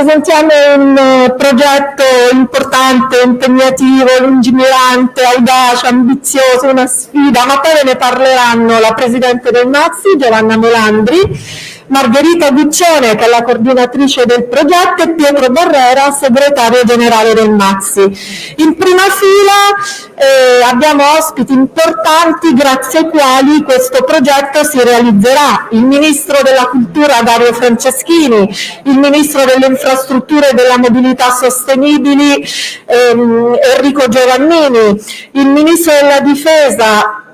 presentiamo un progetto importante, impegnativo, lungimirante, audace, ambizioso, una sfida, ma poi ve ne parleranno la Presidente del MAXXI, Giovanna Melandri, Margherita Guccione, che è la coordinatrice del progetto, e Pietro Barrera, segretario generale del MAXXI. In prima fila abbiamo ospiti importanti grazie ai quali questo progetto si realizzerà: il Ministro della Cultura Dario Franceschini, il Ministro delle Infrastrutture e della Mobilità Sostenibili Enrico Giovannini, il Ministro della Difesa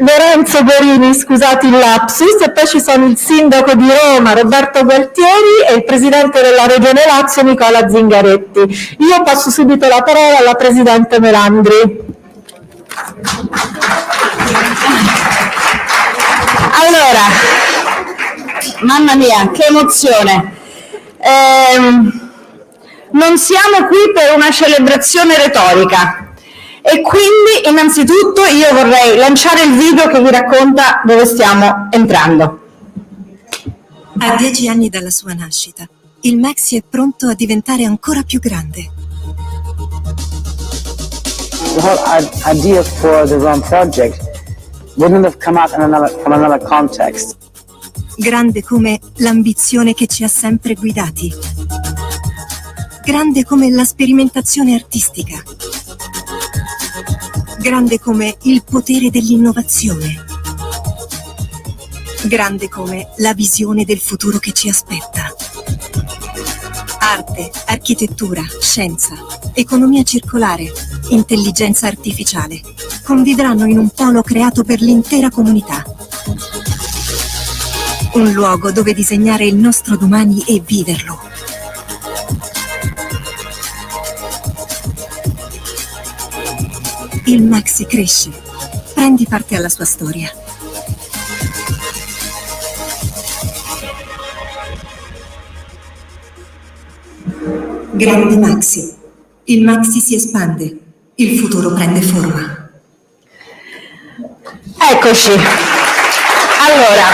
Lorenzo Gorini, scusate il lapsus, e poi ci sono il Sindaco di Roma Roberto Gualtieri e il Presidente della Regione Lazio Nicola Zingaretti. Io passo subito la parola alla Presidente Melandri. Allora, mamma mia, che emozione! Non siamo qui per una celebrazione retorica. E quindi innanzitutto io vorrei lanciare il video che vi racconta dove stiamo entrando. A 10 anni dalla sua nascita, il MAXXI è pronto a diventare ancora più grande. The whole idea for the Rome project wouldn't have come out from another context. Grande come l'ambizione che ci ha sempre guidati. Grande come la sperimentazione artistica. Grande come il potere dell'innovazione. Grande come la visione del futuro che ci aspetta. Arte, architettura, scienza, economia circolare, intelligenza artificiale convivranno in un polo creato per l'intera comunità. Un luogo dove disegnare il nostro domani e viverlo. Il MAXXI cresce. Prendi parte alla sua storia. Grande MAXXI. Il MAXXI si espande. Il futuro prende forma. Eccoci. Allora,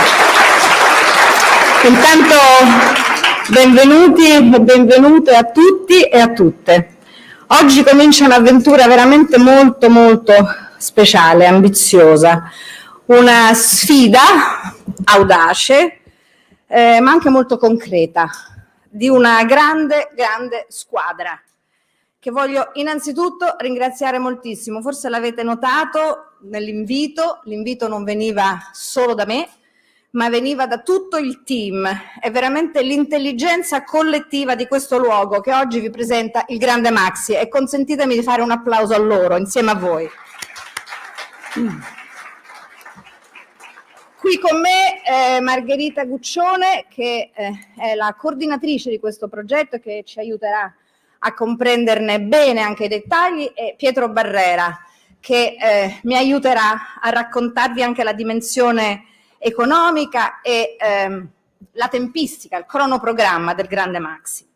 intanto benvenuti e benvenute a tutti e a tutte. Oggi comincia un'avventura veramente molto molto speciale, ambiziosa, una sfida audace, ma anche molto concreta, di una grande squadra, che voglio innanzitutto ringraziare moltissimo. Forse l'avete notato nell'invito, l'invito non veniva solo da me, ma veniva da tutto il team. È veramente l'intelligenza collettiva di questo luogo che oggi vi presenta il grande MAXXI, e consentitemi di fare un applauso a loro insieme a voi. Qui con me Margherita Guccione, che è la coordinatrice di questo progetto e che ci aiuterà a comprenderne bene anche i dettagli, e Pietro Barrera, che mi aiuterà a raccontarvi anche la dimensione economica e la tempistica, il cronoprogramma del grande MAXXI.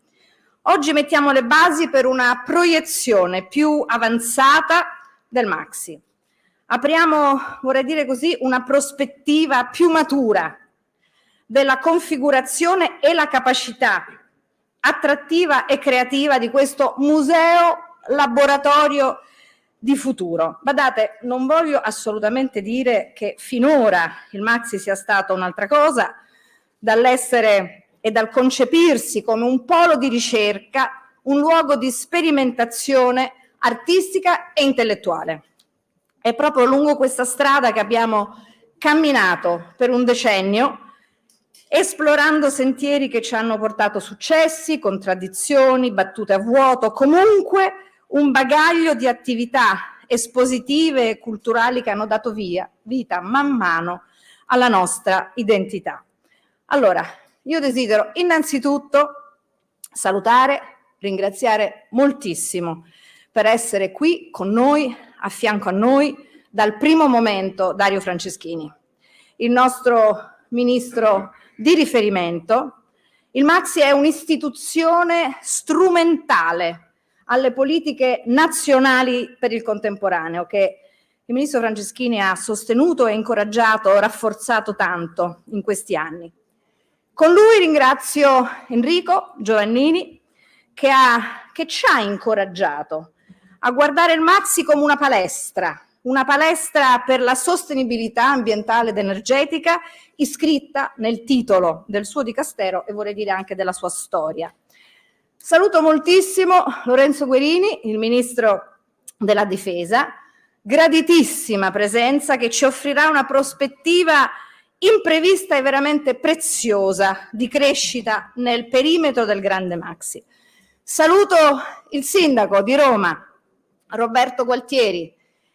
Oggi mettiamo le basi per una proiezione più avanzata del MAXXI. Apriamo, vorrei dire così, una prospettiva più matura della configurazione e la capacità attrattiva e creativa di questo museo laboratorio di futuro. Badate, non voglio assolutamente dire che finora il MAXXI sia stato un'altra cosa, dall'essere e dal concepirsi come un polo di ricerca, un luogo di sperimentazione artistica e intellettuale. È proprio lungo questa strada che abbiamo camminato per un decennio, esplorando sentieri che ci hanno portato successi, contraddizioni, battute a vuoto, comunque un bagaglio di attività espositive e culturali che hanno dato vita man mano alla nostra identità. Allora, io desidero innanzitutto salutare, ringraziare moltissimo per essere qui con noi, a fianco a noi, dal primo momento Dario Franceschini, il nostro ministro di riferimento. Il MAXXI è un'istituzione strumentale alle politiche nazionali per il contemporaneo, che il ministro Franceschini ha sostenuto e incoraggiato, rafforzato tanto in questi anni. Con lui ringrazio Enrico Giovannini che ci ha incoraggiato a guardare il Maxi come una palestra per la sostenibilità ambientale ed energetica iscritta nel titolo del suo dicastero e vorrei dire anche della sua storia. Saluto moltissimo Lorenzo Guerini, il Ministro della Difesa, graditissima presenza che ci offrirà una prospettiva imprevista e veramente preziosa di crescita nel perimetro del Grande Maxi. Saluto il Sindaco di Roma, Roberto Gualtieri,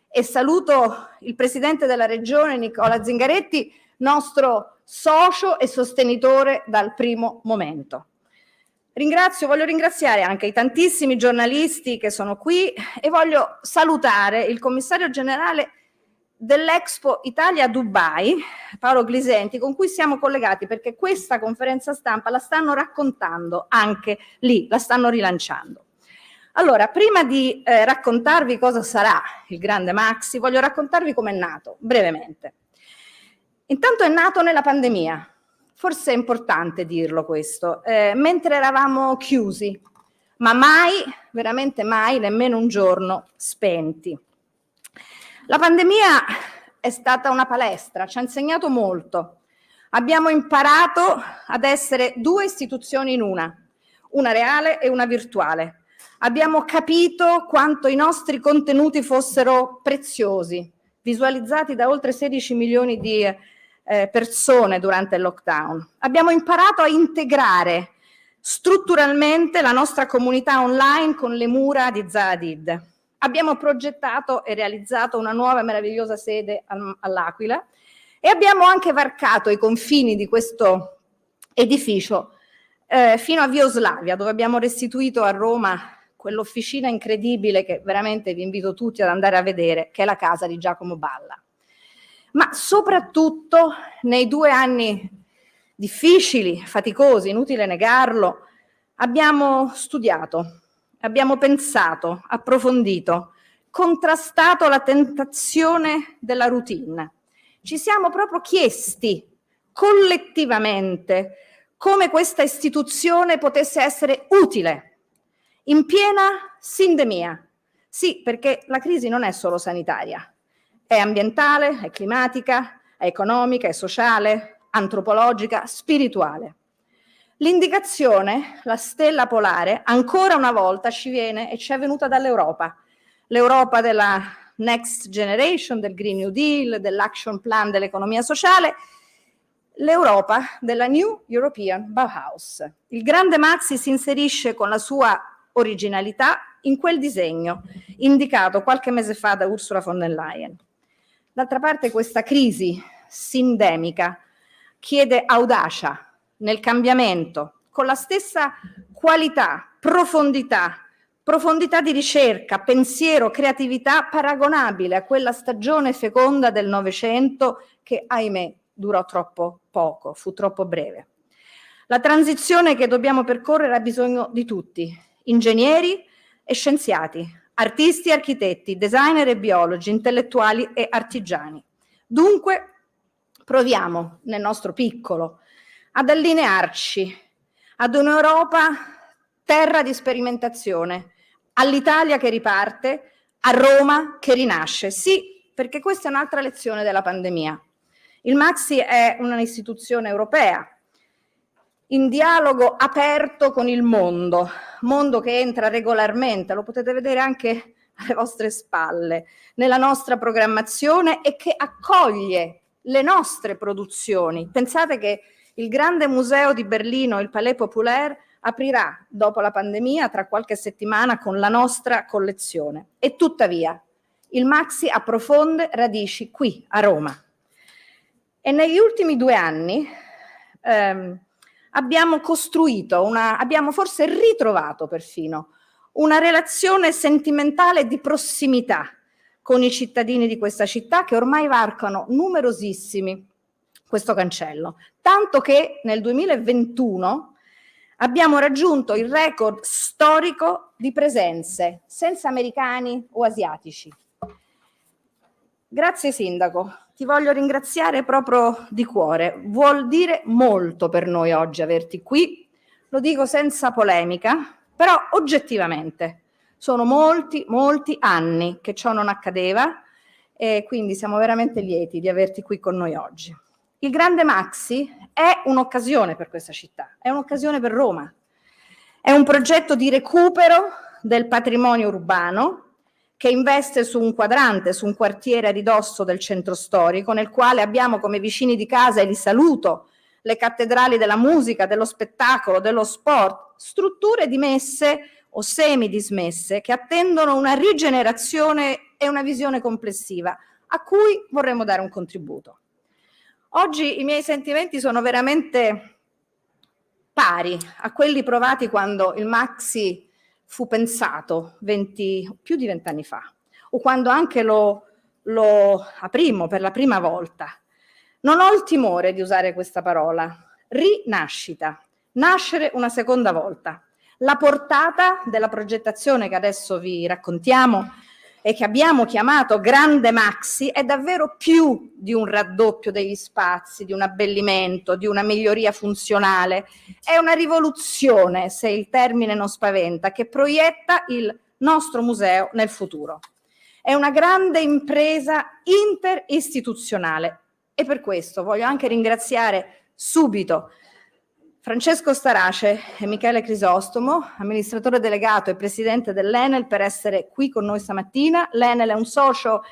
e saluto il Presidente della Regione, Nicola Zingaretti, nostro socio e sostenitore dal primo momento. Voglio ringraziare anche i tantissimi giornalisti che sono qui e voglio salutare il commissario generale dell'Expo Italia Dubai, Paolo Glisenti, con cui siamo collegati perché questa conferenza stampa la stanno raccontando anche lì, la stanno rilanciando. Allora, prima di raccontarvi cosa sarà il Grande Maxi, voglio raccontarvi come è nato, brevemente. Intanto è nato nella pandemia, forse è importante dirlo questo, mentre eravamo chiusi, ma mai, veramente mai, nemmeno un giorno spenti. La pandemia è stata una palestra, ci ha insegnato molto. Abbiamo imparato ad essere due istituzioni in una reale e una virtuale. Abbiamo capito quanto i nostri contenuti fossero preziosi, visualizzati da oltre 16 milioni di persone durante il lockdown. Abbiamo imparato a integrare strutturalmente la nostra comunità online con le mura di Zaha Hadid. Abbiamo progettato e realizzato una nuova e meravigliosa sede all'Aquila e abbiamo anche varcato i confini di questo edificio fino a Via Oslavia, dove abbiamo restituito a Roma quell'officina incredibile che veramente vi invito tutti ad andare a vedere, che è la casa di Giacomo Balla. Ma soprattutto nei 2 anni difficili, faticosi, inutile negarlo, abbiamo studiato, abbiamo pensato, approfondito, contrastato la tentazione della routine. Ci siamo proprio chiesti collettivamente come questa istituzione potesse essere utile in piena sindemia. Sì, perché la crisi non è solo sanitaria, è ambientale, è climatica, è economica, è sociale, antropologica, spirituale. L'indicazione, la stella polare, ancora una volta ci viene e ci è venuta dall'Europa. L'Europa della Next Generation, del Green New Deal, dell'Action Plan dell'economia sociale, l'Europa della New European Bauhaus. Il Grande Maxi si inserisce con la sua originalità in quel disegno indicato qualche mese fa da Ursula von der Leyen. D'altra parte questa crisi sindemica chiede audacia nel cambiamento, con la stessa qualità, profondità di ricerca, pensiero, creatività paragonabile a quella stagione feconda del Novecento che, ahimè, durò troppo poco, fu troppo breve. La transizione che dobbiamo percorrere ha bisogno di tutti, ingegneri e scienziati, artisti e architetti, designer e biologi, intellettuali e artigiani. Dunque, proviamo nel nostro piccolo ad allinearci ad un'Europa terra di sperimentazione, all'Italia che riparte, a Roma che rinasce. Sì, perché questa è un'altra lezione della pandemia. Il Maxi è un'istituzione europea, in dialogo aperto con il mondo che entra regolarmente, lo potete vedere anche alle vostre spalle, nella nostra programmazione e che accoglie le nostre produzioni. Pensate che il grande museo di Berlino, il Palais Populaire, aprirà dopo la pandemia tra qualche settimana con la nostra collezione. E tuttavia il Maxi ha profonde radici qui a Roma. E negli ultimi 2 anni abbiamo costruito, abbiamo forse ritrovato perfino una relazione sentimentale di prossimità con i cittadini di questa città che ormai varcano numerosissimi questo cancello. Tanto che nel 2021 abbiamo raggiunto il record storico di presenze senza americani o asiatici. Grazie Sindaco, ti voglio ringraziare proprio di cuore. Vuol dire molto per noi oggi averti qui, lo dico senza polemica, però oggettivamente sono molti anni che ciò non accadeva e quindi siamo veramente lieti di averti qui con noi oggi. Il Grande Maxi è un'occasione per questa città, è un'occasione per Roma, è un progetto di recupero del patrimonio urbano che investe su un quadrante, su un quartiere a ridosso del centro storico, nel quale abbiamo come vicini di casa, e li saluto, le cattedrali della musica, dello spettacolo, dello sport, strutture dimesse o semidismesse che attendono una rigenerazione e una visione complessiva a cui vorremmo dare un contributo. Oggi i miei sentimenti sono veramente pari a quelli provati quando il Maxi fu pensato più di 20 anni fa, o quando anche lo aprimmo per la prima volta. Non ho il timore di usare questa parola, rinascita, nascere una seconda volta. La portata della progettazione che adesso vi raccontiamo e che abbiamo chiamato Grande Maxi è davvero più di un raddoppio degli spazi, di un abbellimento, di una miglioria funzionale. È una rivoluzione, se il termine non spaventa, che proietta il nostro museo nel futuro. È una grande impresa interistituzionale e per questo voglio anche ringraziare subito Francesco Starace e Michele Crisostomo, amministratore delegato e presidente dell'Enel, per essere qui con noi stamattina. L'Enel è un socio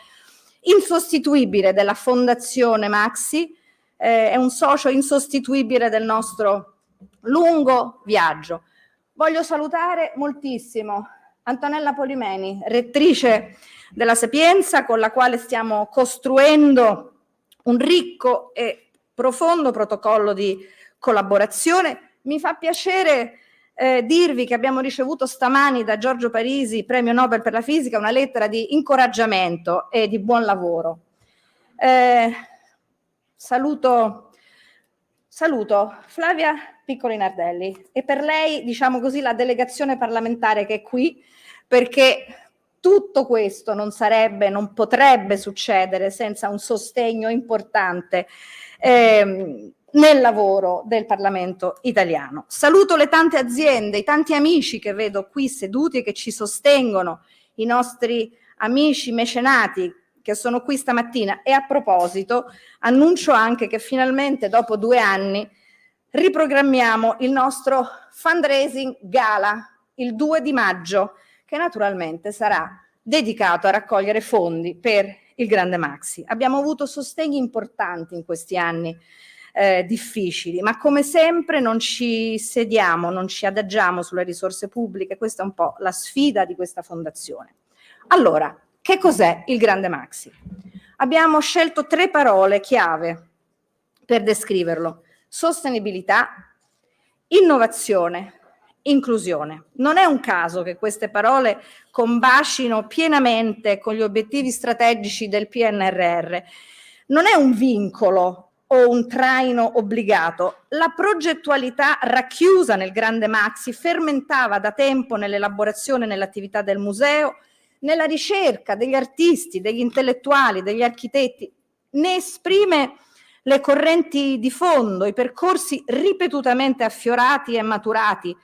insostituibile della Fondazione Maxi, è un socio insostituibile del nostro lungo viaggio. Voglio salutare moltissimo Antonella Polimeni, rettrice della Sapienza, con la quale stiamo costruendo un ricco e profondo protocollo di collaborazione. Mi fa piacere dirvi che abbiamo ricevuto stamani da Giorgio Parisi, premio Nobel per la fisica, una lettera di incoraggiamento e di buon lavoro. Saluto Flavia Piccoli Nardelli e per lei, diciamo così, la delegazione parlamentare che è qui, perché tutto questo non potrebbe succedere senza un sostegno importante nel lavoro del Parlamento italiano. Saluto le tante aziende, i tanti amici che vedo qui seduti e che ci sostengono, i nostri amici mecenati che sono qui stamattina. E a proposito, annuncio anche che finalmente dopo 2 anni riprogrammiamo il nostro fundraising gala il 2 di maggio, che naturalmente sarà dedicato a raccogliere fondi per il Grande Maxi. Abbiamo avuto sostegni importanti in questi anni difficili, ma come sempre non ci sediamo, non ci adagiamo sulle risorse pubbliche. Questa è un po' la sfida di questa fondazione. Allora, che cos'è il Grande Maxi? Abbiamo scelto 3 parole chiave per descriverlo: sostenibilità, innovazione, inclusione. Non è un caso che queste parole combacino pienamente con gli obiettivi strategici del PNRR. Non è un vincolo o un traino obbligato. La progettualità racchiusa nel Grande Maxi fermentava da tempo nell'elaborazione e nell'attività del museo, nella ricerca degli artisti, degli intellettuali, degli architetti, ne esprime le correnti di fondo, i percorsi ripetutamente affiorati e maturati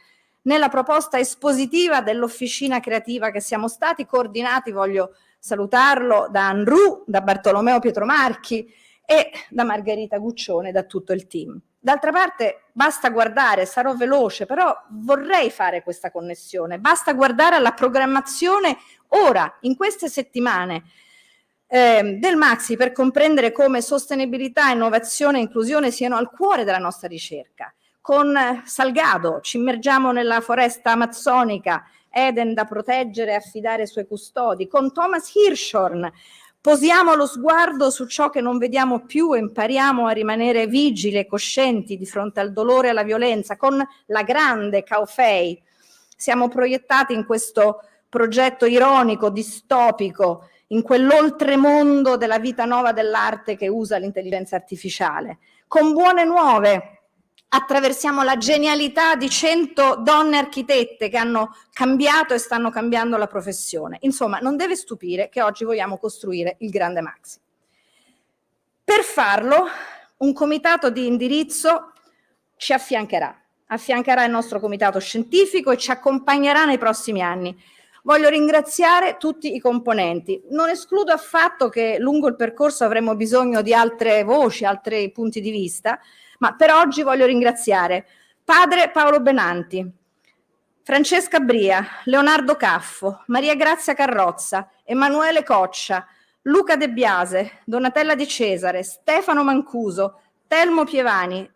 nella proposta espositiva dell'officina creativa che siamo stati, coordinati, voglio salutarlo, da Anru, da Bartolomeo Pietromarchi e da Margherita Guccione, da tutto il team. D'altra parte basta guardare, sarò veloce, però vorrei fare questa connessione, basta guardare alla programmazione ora, in queste settimane, del Maxi per comprendere come sostenibilità, innovazione e inclusione siano al cuore della nostra ricerca. Con Salgado ci immergiamo nella foresta amazzonica, Eden da proteggere e affidare ai suoi custodi. Con Thomas Hirschhorn posiamo lo sguardo su ciò che non vediamo più e impariamo a rimanere vigili e coscienti di fronte al dolore e alla violenza. Con la grande Cao Fei siamo proiettati in questo progetto ironico, distopico, in quell'oltremondo della vita nuova dell'arte che usa l'intelligenza artificiale. Con Buone Nuove attraversiamo la genialità di 100 donne architette che hanno cambiato e stanno cambiando la professione. Insomma, non deve stupire che oggi vogliamo costruire il Grande Maxi. Per farlo, un comitato di indirizzo ci affiancherà il nostro comitato scientifico e ci accompagnerà nei prossimi anni. Voglio ringraziare tutti i componenti. Non escludo affatto che lungo il percorso avremo bisogno di altre voci, altri punti di vista, ma per oggi voglio ringraziare padre Paolo Benanti, Francesca Bria, Leonardo Caffo, Maria Grazia Carrozza, Emanuele Coccia, Luca De Biase, Donatella Di Cesare, Stefano Mancuso, Telmo Pievani,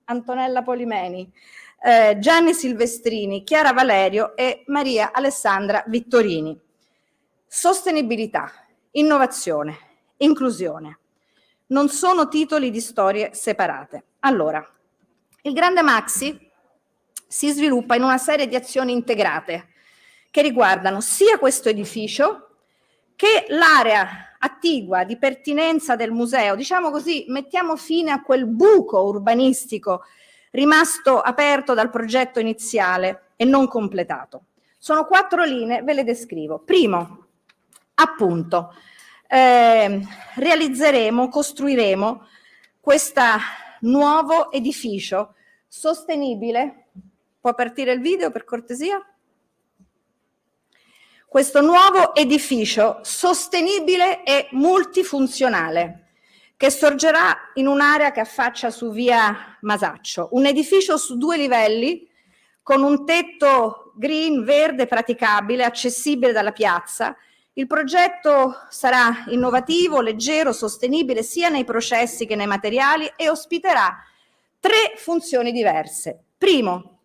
Antonella Polimeni, Gianni Silvestrini, Chiara Valerio e Maria Alessandra Vittorini. Sostenibilità, innovazione, inclusione. Non sono titoli di storie separate. Allora, il Grande Maxi si sviluppa in una serie di azioni integrate che riguardano sia questo edificio che l'area attigua di pertinenza del museo. Diciamo così, mettiamo fine a quel buco urbanistico rimasto aperto dal progetto iniziale e non completato. Sono 4 linee, ve le descrivo. Primo, appunto, costruiremo questo nuovo edificio sostenibile. Può partire il video per cortesia? Questo nuovo edificio sostenibile e multifunzionale che sorgerà in un'area che affaccia su via Masaccio, un edificio su 2 livelli con un tetto green, verde, praticabile, accessibile dalla piazza. Il progetto sarà innovativo, leggero, sostenibile sia nei processi che nei materiali e ospiterà 3 funzioni diverse. Primo,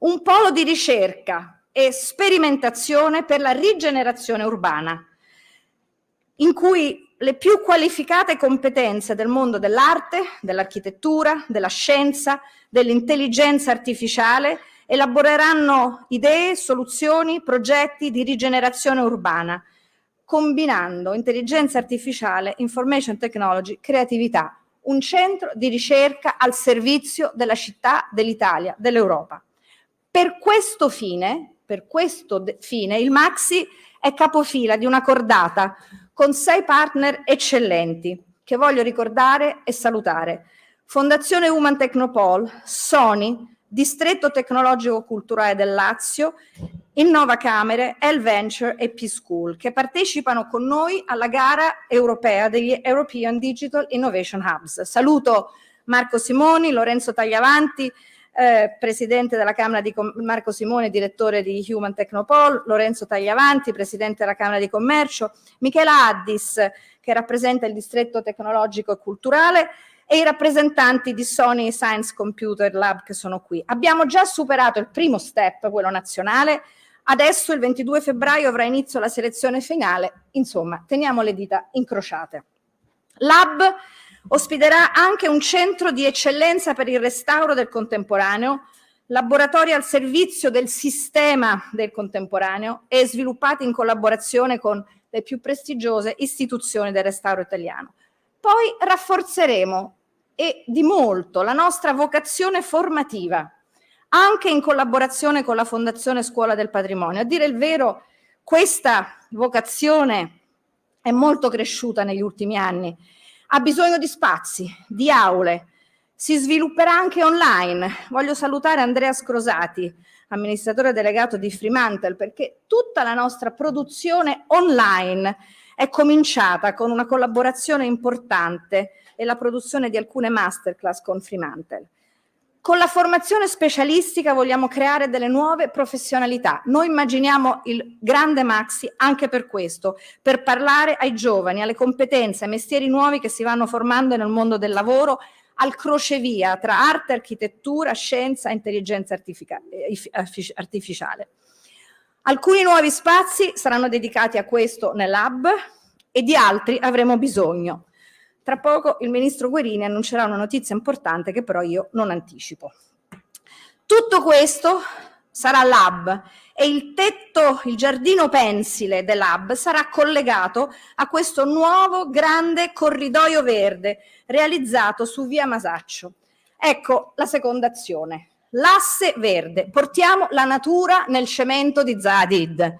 un polo di ricerca e sperimentazione per la rigenerazione urbana, in cui le più qualificate competenze del mondo dell'arte, dell'architettura, della scienza, dell'intelligenza artificiale elaboreranno idee, soluzioni, progetti di rigenerazione urbana, combinando intelligenza artificiale, information technology, creatività, un centro di ricerca al servizio della città, dell'Italia, dell'Europa. Per questo fine, il Maxi è capofila di una cordata con 6 partner eccellenti che voglio ricordare e salutare. Fondazione Human Technopole, Sony, Distretto Tecnologico Culturale del Lazio, Innova Camere, L-Venture e P-School, che partecipano con noi alla gara europea degli European Digital Innovation Hubs. Saluto Marco Simoni, Lorenzo Tagliavanti, presidente della Camera di Marco Simone, direttore di Human Technopole, Lorenzo Tagliavanti, presidente della Camera di Commercio, Michela Addis, che rappresenta il distretto tecnologico e culturale, e i rappresentanti di Sony Science Computer Lab che sono qui. Abbiamo già superato il primo step, quello nazionale, adesso il 22 febbraio avrà inizio la selezione finale, insomma, teniamo le dita incrociate. L'Hub ospiterà anche un centro di eccellenza per il restauro del contemporaneo, laboratori al servizio del sistema del contemporaneo e sviluppati in collaborazione con le più prestigiose istituzioni del restauro italiano. Poi rafforzeremo e di molto la nostra vocazione formativa, anche in collaborazione con la Fondazione Scuola del Patrimonio. A dire il vero, questa vocazione è molto cresciuta negli ultimi anni. Ha bisogno di spazi, di aule, si svilupperà anche online. Voglio salutare Andrea Scrosati, amministratore delegato di Fremantle, perché tutta la nostra produzione online è cominciata con una collaborazione importante e la produzione di alcune masterclass con Fremantle. Con la formazione specialistica vogliamo creare delle nuove professionalità. Noi immaginiamo il Grande Maxi anche per questo, per parlare ai giovani, alle competenze, ai mestieri nuovi che si vanno formando nel mondo del lavoro, al crocevia tra arte, architettura, scienza e intelligenza artificiale. Alcuni nuovi spazi saranno dedicati a questo nell'Hub e di altri avremo bisogno. Tra poco il ministro Guerini annuncerà una notizia importante che però io non anticipo. Tutto questo sarà l'Hub e il tetto, il giardino pensile dell'Hub sarà collegato a questo nuovo grande corridoio verde realizzato su via Masaccio. Ecco la seconda azione. L'asse verde. Portiamo la natura nel cemento di Zaha Hadid.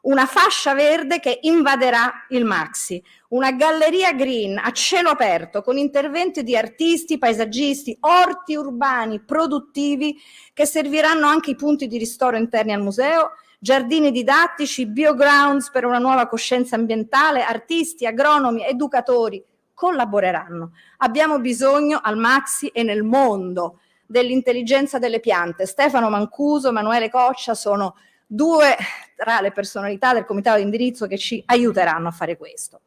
Una fascia verde che invaderà il Maxi, una galleria green a cielo aperto con interventi di artisti, paesaggisti, orti urbani produttivi che serviranno anche i punti di ristoro interni al museo, giardini didattici, biogrounds per una nuova coscienza ambientale, artisti, agronomi, educatori collaboreranno. Abbiamo bisogno al Maxi e nel mondo dell'intelligenza delle piante. Stefano Mancuso, Emanuele Coccia sono due tra le personalità del comitato di indirizzo che ci aiuteranno a fare questo.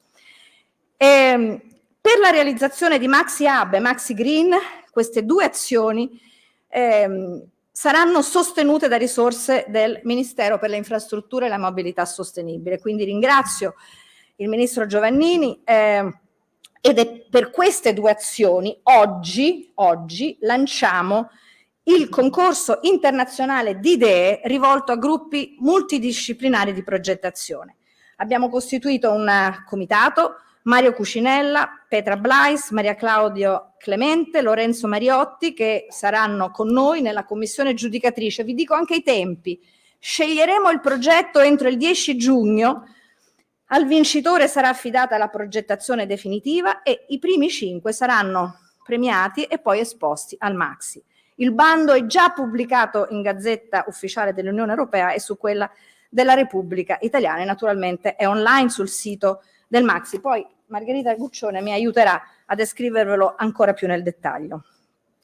Per la realizzazione di Maxi Hub e Maxi Green, queste due azioni saranno sostenute da risorse del Ministero per le Infrastrutture e la Mobilità Sostenibile. Quindi ringrazio il Ministro Giovannini ed è per queste due azioni oggi lanciamo il concorso internazionale di idee rivolto a gruppi multidisciplinari di progettazione. Abbiamo costituito un comitato, Mario Cucinella, Petra Blais, Maria Claudio Clemente, Lorenzo Mariotti, che saranno con noi nella commissione giudicatrice. Vi dico anche i tempi. Sceglieremo il progetto entro il 10 giugno, al vincitore sarà affidata la progettazione definitiva e i primi 5 saranno premiati e poi esposti al Maxi. Il bando è già pubblicato in Gazzetta Ufficiale dell'Unione Europea e su quella della Repubblica Italiana e naturalmente è online sul sito del Maxi. Poi Margherita Guccione mi aiuterà a descrivervelo ancora più nel dettaglio.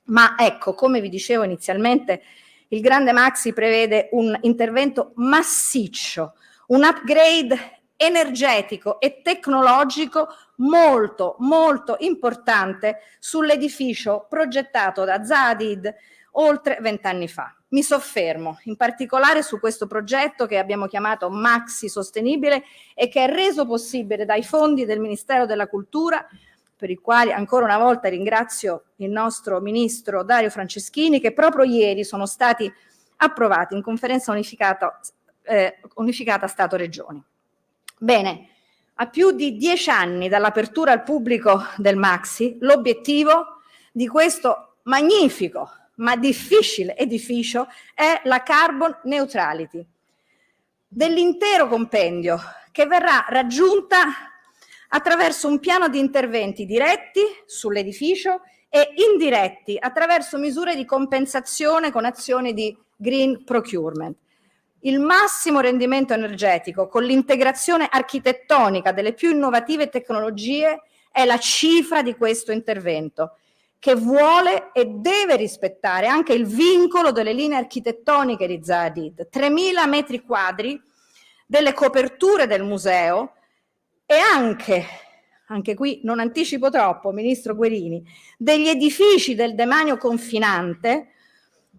Ma ecco, come vi dicevo inizialmente, il grande Maxi prevede un intervento massiccio, un upgrade energetico e tecnologico molto importante sull'edificio progettato da Zaha Hadid oltre 20 anni fa. Mi soffermo in particolare su questo progetto che abbiamo chiamato Maxi Sostenibile e che è reso possibile dai fondi del Ministero della Cultura, per i quali ancora una volta ringrazio il nostro Ministro Dario Franceschini, che proprio ieri sono stati approvati in conferenza unificata Stato-Regioni. Bene, a più di 10 anni dall'apertura al pubblico del Maxi, l'obiettivo di questo magnifico ma difficile edificio è la carbon neutrality dell'intero compendio, che verrà raggiunta attraverso un piano di interventi diretti sull'edificio e indiretti attraverso misure di compensazione con azioni di green procurement. Il massimo rendimento energetico con l'integrazione architettonica delle più innovative tecnologie è la cifra di questo intervento, che vuole e deve rispettare anche il vincolo delle linee architettoniche di Zaha Hadid, 3.000 metri quadri delle coperture del museo e anche qui non anticipo troppo, Ministro Guerini, degli edifici del demanio confinante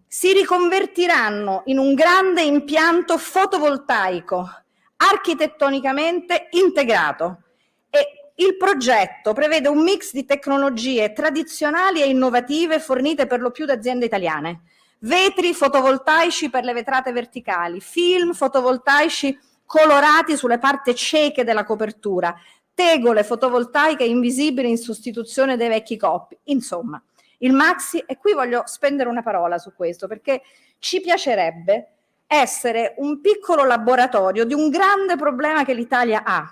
si riconvertiranno in un grande impianto fotovoltaico architettonicamente integrato e il progetto prevede un mix di tecnologie tradizionali e innovative fornite per lo più da aziende italiane, vetri fotovoltaici per le vetrate verticali, film fotovoltaici colorati sulle parti cieche della copertura, tegole fotovoltaiche invisibili in sostituzione dei vecchi coppi, insomma. Il Maxi, e qui voglio spendere una parola su questo, perché ci piacerebbe essere un piccolo laboratorio di un grande problema che l'Italia ha.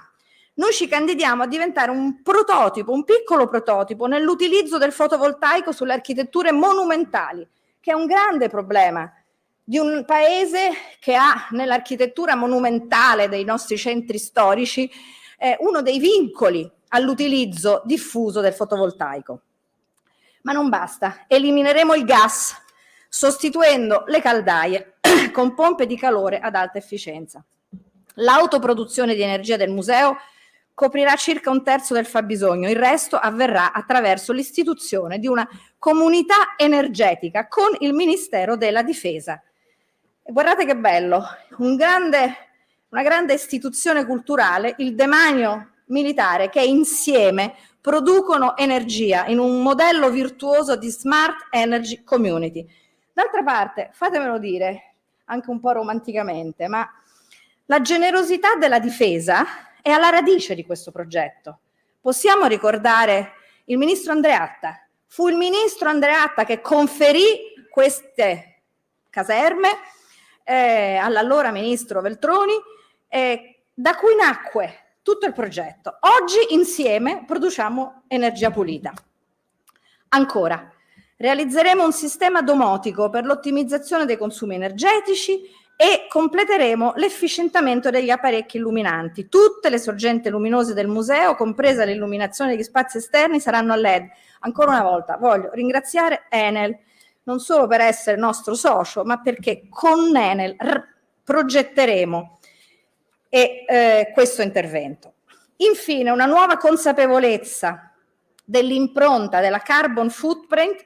Noi ci candidiamo a diventare un prototipo, un piccolo prototipo nell'utilizzo del fotovoltaico sulle architetture monumentali, che è un grande problema di un paese che ha nell'architettura monumentale dei nostri centri storici uno dei vincoli all'utilizzo diffuso del fotovoltaico. Ma non basta, elimineremo il gas sostituendo le caldaie con pompe di calore ad alta efficienza. L'autoproduzione di energia del museo coprirà circa un terzo del fabbisogno, il resto avverrà attraverso l'istituzione di una comunità energetica con il Ministero della Difesa. E guardate che bello, una grande istituzione culturale, il demanio militare, che insieme producono energia in un modello virtuoso di Smart Energy Community. D'altra parte, fatemelo dire, anche un po' romanticamente, ma la generosità della difesa è alla radice di questo progetto. Possiamo ricordare il ministro Andreatta, Fu il ministro Andreatta che conferì queste caserme all'allora ministro Veltroni, da cui nacque tutto il progetto. Oggi insieme produciamo energia pulita. Ancora, realizzeremo un sistema domotico per l'ottimizzazione dei consumi energetici e completeremo l'efficientamento degli apparecchi illuminanti. Tutte le sorgenti luminose del museo, compresa l'illuminazione degli spazi esterni, saranno a LED. Ancora una volta voglio ringraziare Enel, non solo per essere nostro socio, ma perché con Enel progetteremo questo intervento. Infine, una nuova consapevolezza dell'impronta della carbon footprint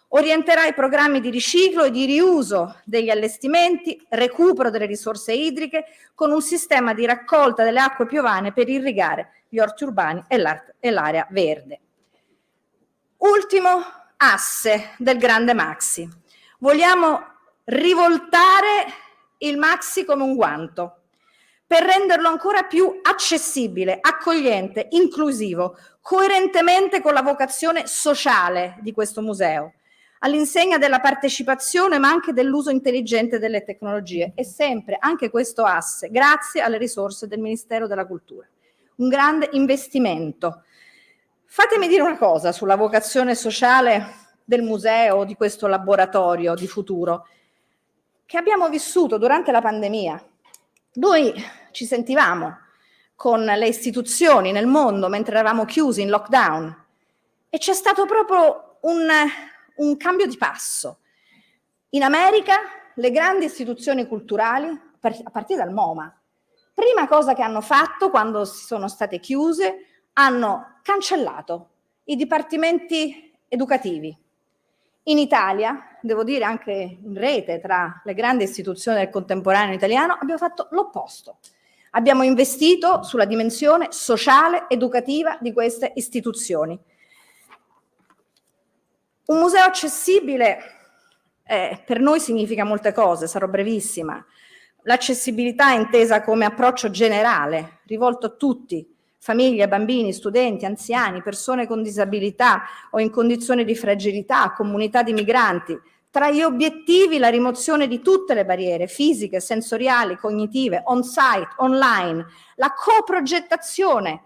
orienterà i programmi di riciclo e di riuso degli allestimenti, recupero delle risorse idriche, con un sistema di raccolta delle acque piovane per irrigare gli orti urbani e l'area verde. Ultimo asse del grande Maxi. Vogliamo rivoltare il Maxi come un guanto per renderlo ancora più accessibile, accogliente, inclusivo, coerentemente con la vocazione sociale di questo museo, all'insegna della partecipazione ma anche dell'uso intelligente delle tecnologie, e sempre anche questo asse grazie alle risorse del Ministero della Cultura. Un grande investimento. Fatemi dire una cosa sulla vocazione sociale del museo, di questo laboratorio di futuro, che abbiamo vissuto durante la pandemia. Noi ci sentivamo con le istituzioni nel mondo mentre eravamo chiusi in lockdown e c'è stato proprio un cambio di passo. In America le grandi istituzioni culturali, a partire dal MoMA, prima cosa che hanno fatto quando si sono state chiuse, hanno cancellato i dipartimenti educativi. In Italia, devo dire anche in rete tra le grandi istituzioni del contemporaneo italiano, abbiamo fatto l'opposto. Abbiamo investito sulla dimensione sociale, educativa di queste istituzioni. Un museo accessibile per noi significa molte cose, sarò brevissima. L'accessibilità è intesa come approccio generale, rivolto a tutti, famiglie, bambini, studenti, anziani, persone con disabilità o in condizioni di fragilità, comunità di migranti. Tra gli obiettivi la rimozione di tutte le barriere fisiche, sensoriali, cognitive, on-site, online, la coprogettazione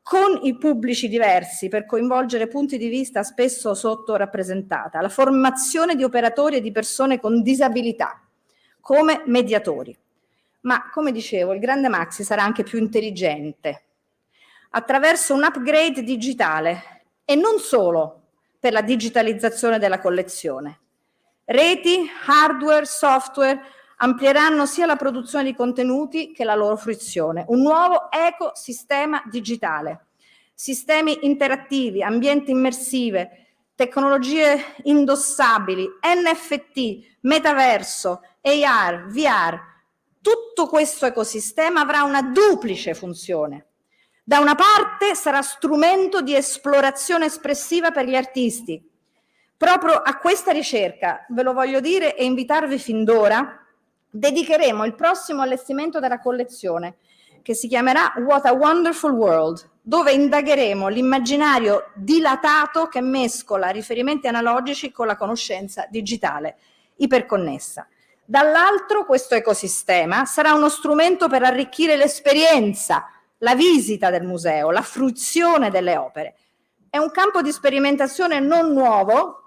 con i pubblici diversi per coinvolgere punti di vista spesso sottorappresentata, la formazione di operatori e di persone con disabilità come mediatori. Ma, come dicevo, il grande Maxi sarà anche più intelligente attraverso un upgrade digitale e non solo per la digitalizzazione della collezione. Reti, hardware, software amplieranno sia la produzione di contenuti che la loro fruizione. Un nuovo ecosistema digitale, sistemi interattivi, ambienti immersive, tecnologie indossabili, NFT, metaverso, AR, VR. Tutto questo ecosistema avrà una duplice funzione. Da una parte sarà strumento di esplorazione espressiva per gli artisti. Proprio a questa ricerca, ve lo voglio dire e invitarvi fin d'ora, dedicheremo il prossimo allestimento della collezione, che si chiamerà What a Wonderful World, dove indagheremo l'immaginario dilatato che mescola riferimenti analogici con la conoscenza digitale iperconnessa. Dall'altro, questo ecosistema sarà uno strumento per arricchire l'esperienza, la visita del museo, la fruizione delle opere. È un campo di sperimentazione non nuovo,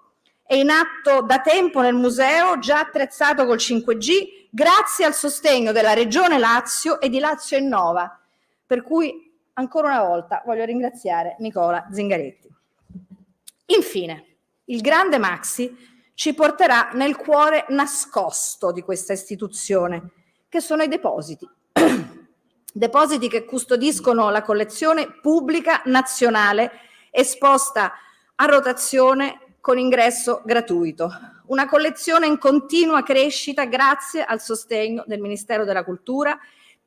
è in atto da tempo nel museo, già attrezzato col 5G, grazie al sostegno della Regione Lazio e di Lazio Innova, per cui ancora una volta voglio ringraziare Nicola Zingaretti. Infine, il grande Maxi ci porterà nel cuore nascosto di questa istituzione, che sono i depositi. Depositi che custodiscono la collezione pubblica nazionale esposta a rotazione con ingresso gratuito. Una collezione in continua crescita grazie al sostegno del Ministero della Cultura,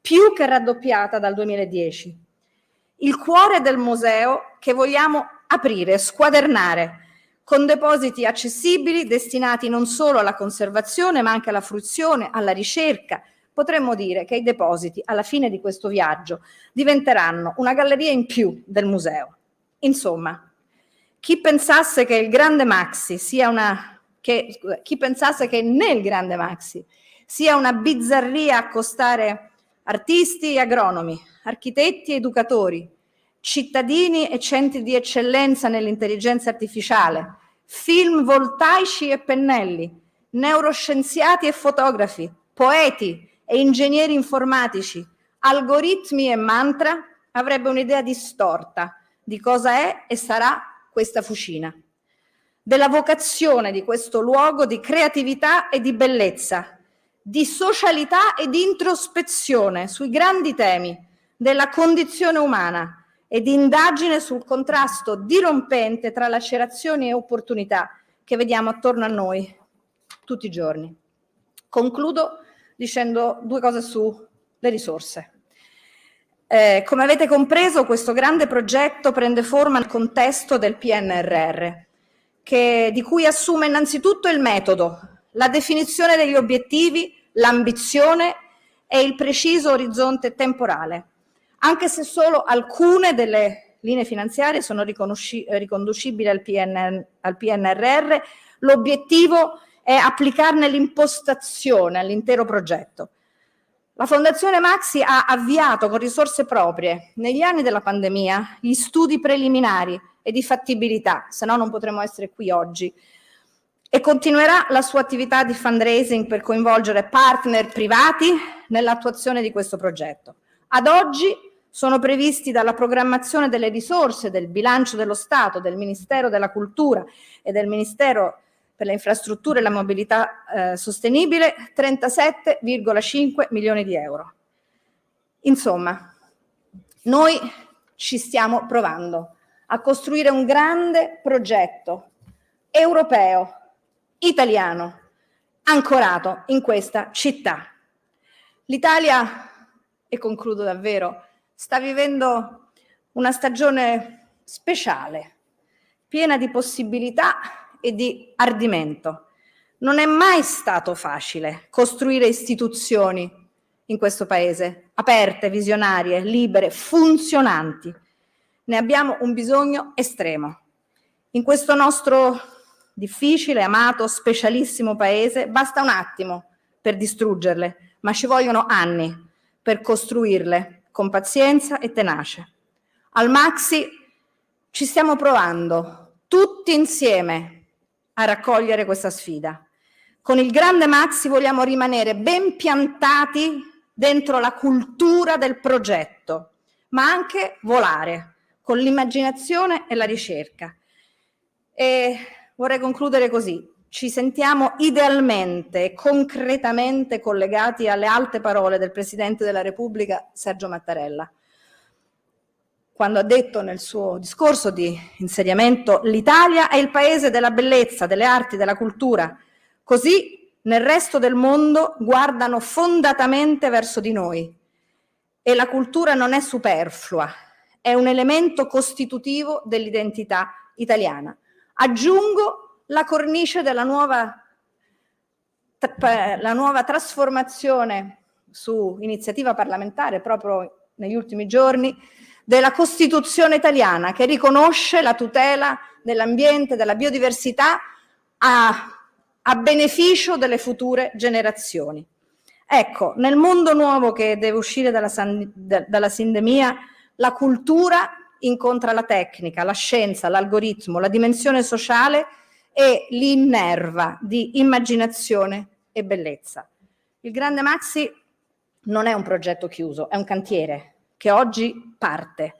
più che raddoppiata dal 2010. Il cuore del museo che vogliamo aprire, squadernare, con depositi accessibili destinati non solo alla conservazione ma anche alla fruizione, alla ricerca. Potremmo dire che i depositi alla fine di questo viaggio diventeranno una galleria in più del museo. Insomma, Chi pensasse che nel Grande Maxi sia una bizzarria accostare artisti e agronomi, architetti e educatori, cittadini e centri di eccellenza nell'intelligenza artificiale, film voltaici e pennelli, neuroscienziati e fotografi, poeti e ingegneri informatici, algoritmi e mantra, avrebbe un'idea distorta di cosa è e sarà questa fucina, della vocazione di questo luogo di creatività e di bellezza, di socialità e di introspezione sui grandi temi della condizione umana e di indagine sul contrasto dirompente tra lacerazioni e opportunità che vediamo attorno a noi tutti i giorni. Concludo dicendo 2 cose sulle risorse. Come avete compreso, questo grande progetto prende forma nel contesto del PNRR, di cui assume innanzitutto il metodo, la definizione degli obiettivi, l'ambizione e il preciso orizzonte temporale, anche se solo alcune delle linee finanziarie sono riconducibili al PNRR, l'obiettivo è applicarne l'impostazione all'intero progetto. La Fondazione Maxi ha avviato con risorse proprie, negli anni della pandemia, gli studi preliminari e di fattibilità, se no non potremmo essere qui oggi, e continuerà la sua attività di fundraising per coinvolgere partner privati nell'attuazione di questo progetto. Ad oggi sono previsti dalla programmazione delle risorse del bilancio dello Stato, del Ministero della Cultura e del Ministero per le infrastrutture e la mobilità sostenibile 37,5 milioni di euro. Insomma, noi ci stiamo provando a costruire un grande progetto europeo, italiano, ancorato in questa città. L'Italia, e concludo davvero, sta vivendo una stagione speciale, piena di possibilità e di ardimento. Non è mai stato facile costruire istituzioni in questo paese, aperte, visionarie, libere, funzionanti. Ne abbiamo un bisogno estremo. In questo nostro difficile, amato, specialissimo paese basta un attimo per distruggerle, ma ci vogliono anni per costruirle con pazienza e tenacia. Al Maxi ci stiamo provando tutti insieme a raccogliere questa sfida. Con il Grande Maxi vogliamo rimanere ben piantati dentro la cultura del progetto, ma anche volare con l'immaginazione e la ricerca. E vorrei concludere così. Ci sentiamo idealmente e concretamente collegati alle alte parole del Presidente della Repubblica Sergio Mattarella, quando ha detto nel suo discorso di insediamento: l'Italia è il paese della bellezza, delle arti, della cultura. Così nel resto del mondo guardano fondatamente verso di noi. E la cultura non è superflua, è un elemento costitutivo dell'identità italiana. Aggiungo la cornice della nuova trasformazione su iniziativa parlamentare proprio negli ultimi giorni della Costituzione italiana, che riconosce la tutela dell'ambiente, della biodiversità a beneficio delle future generazioni. Ecco, nel mondo nuovo che deve uscire dalla sindemia, la cultura incontra la tecnica, la scienza, l'algoritmo, la dimensione sociale e li innerva di immaginazione e bellezza. Il Grande Maxi non è un progetto chiuso, è un cantiere che oggi parte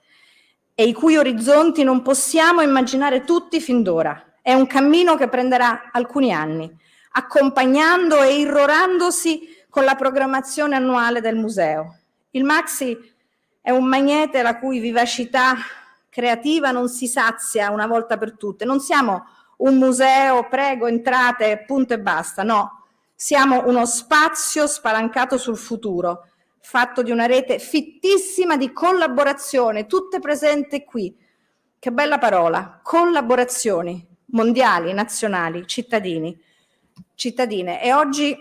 e i cui orizzonti non possiamo immaginare tutti fin d'ora. È un cammino che prenderà alcuni anni, accompagnando e irrorandosi con la programmazione annuale del museo. Il Maxi è un magnete la cui vivacità creativa non si sazia una volta per tutte. Non siamo un museo, prego, entrate, punto e basta, no. Siamo uno spazio spalancato sul futuro, fatto di una rete fittissima di collaborazione, tutte presenti qui. Che bella parola, collaborazioni mondiali, nazionali, cittadine. E oggi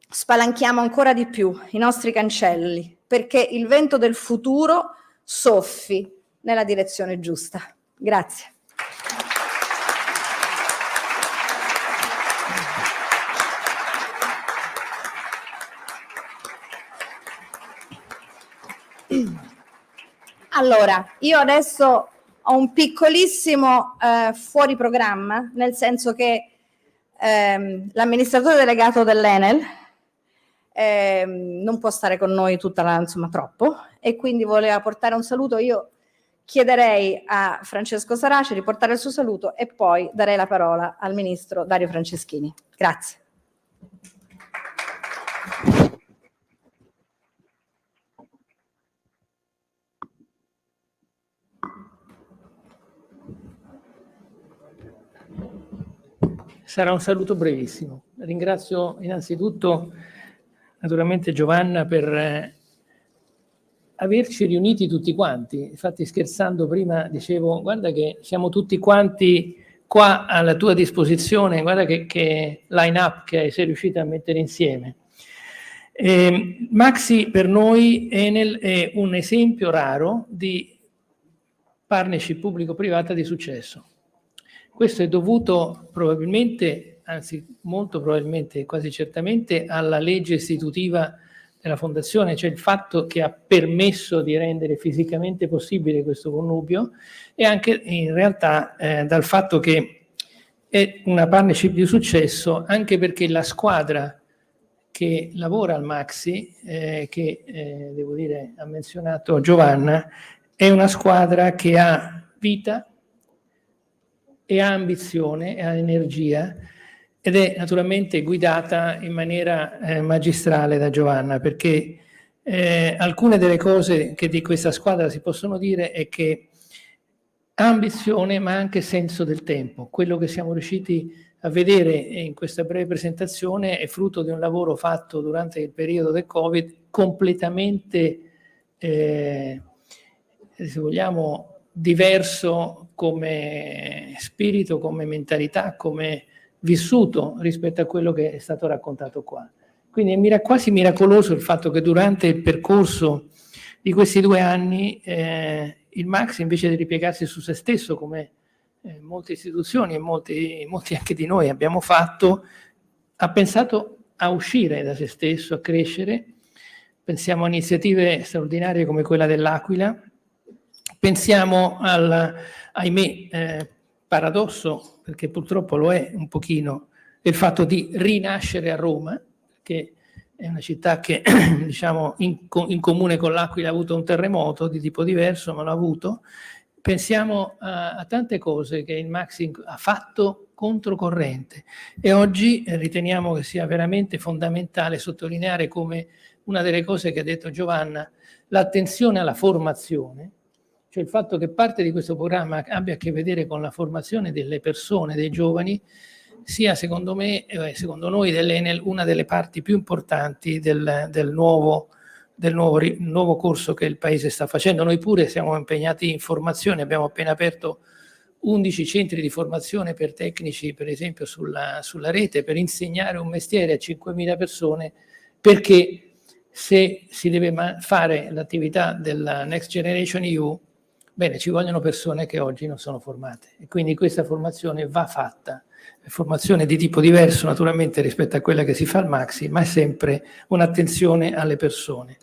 spalanchiamo ancora di più i nostri cancelli, perché il vento del futuro soffi nella direzione giusta. Grazie. Allora, io adesso ho un piccolissimo fuori programma, nel senso che l'amministratore delegato dell'Enel non può stare con noi troppo, e quindi voleva portare un saluto. Io chiederei a Francesco Sarace di portare il suo saluto e poi darei la parola al ministro Dario Franceschini. Grazie. Sarà un saluto brevissimo. Ringrazio innanzitutto naturalmente Giovanna per averci riuniti tutti quanti. Infatti, scherzando prima dicevo: guarda che siamo tutti quanti qua alla tua disposizione, guarda che line-up che sei riuscita a mettere insieme. Maxi per noi, Enel, è un esempio raro di partnership pubblico-privata di successo. Questo è dovuto probabilmente, anzi molto probabilmente, quasi certamente, alla legge istitutiva della Fondazione, cioè il fatto che ha permesso di rendere fisicamente possibile questo connubio, e anche in realtà dal fatto che è una partnership di successo anche perché la squadra che lavora al Maxi, che devo dire ha menzionato Giovanna, è una squadra che ha vita e ha ambizione e ha energia, ed è naturalmente guidata in maniera magistrale da Giovanna, perché alcune delle cose che di questa squadra si possono dire è che ha ambizione ma anche senso del tempo. Quello che siamo riusciti a vedere in questa breve presentazione è frutto di un lavoro fatto durante il periodo del Covid, completamente, se vogliamo, diverso come spirito, come mentalità, come vissuto rispetto a quello che è stato raccontato qua. Quindi è quasi miracoloso il fatto che durante il percorso di questi 2 anni il Maxi, invece di ripiegarsi su se stesso, come molte istituzioni e molti anche di noi abbiamo fatto, ha pensato a uscire da se stesso, a crescere. Pensiamo a iniziative straordinarie come quella dell'Aquila, pensiamo ahimè, paradosso, perché purtroppo lo è un pochino, del fatto di rinascere a Roma, che è una città che diciamo in comune con l'Aquila ha avuto un terremoto di tipo diverso, ma l'ha avuto. Pensiamo a tante cose che il Maxi ha fatto controcorrente, e oggi riteniamo che sia veramente fondamentale sottolineare come una delle cose che ha detto Giovanna, l'attenzione alla formazione, cioè il fatto che parte di questo programma abbia a che vedere con la formazione delle persone, dei giovani, sia secondo me, secondo noi dell'Enel, una delle parti più importanti del nuovo corso che il Paese sta facendo. Noi pure siamo impegnati in formazione, abbiamo appena aperto 11 centri di formazione per tecnici, per esempio sulla rete, per insegnare un mestiere a 5.000 persone, perché se si deve fare l'attività della Next Generation EU, bene, ci vogliono persone che oggi non sono formate, e quindi questa formazione va fatta. È formazione di tipo diverso naturalmente rispetto a quella che si fa al Maxi, ma è sempre un'attenzione alle persone.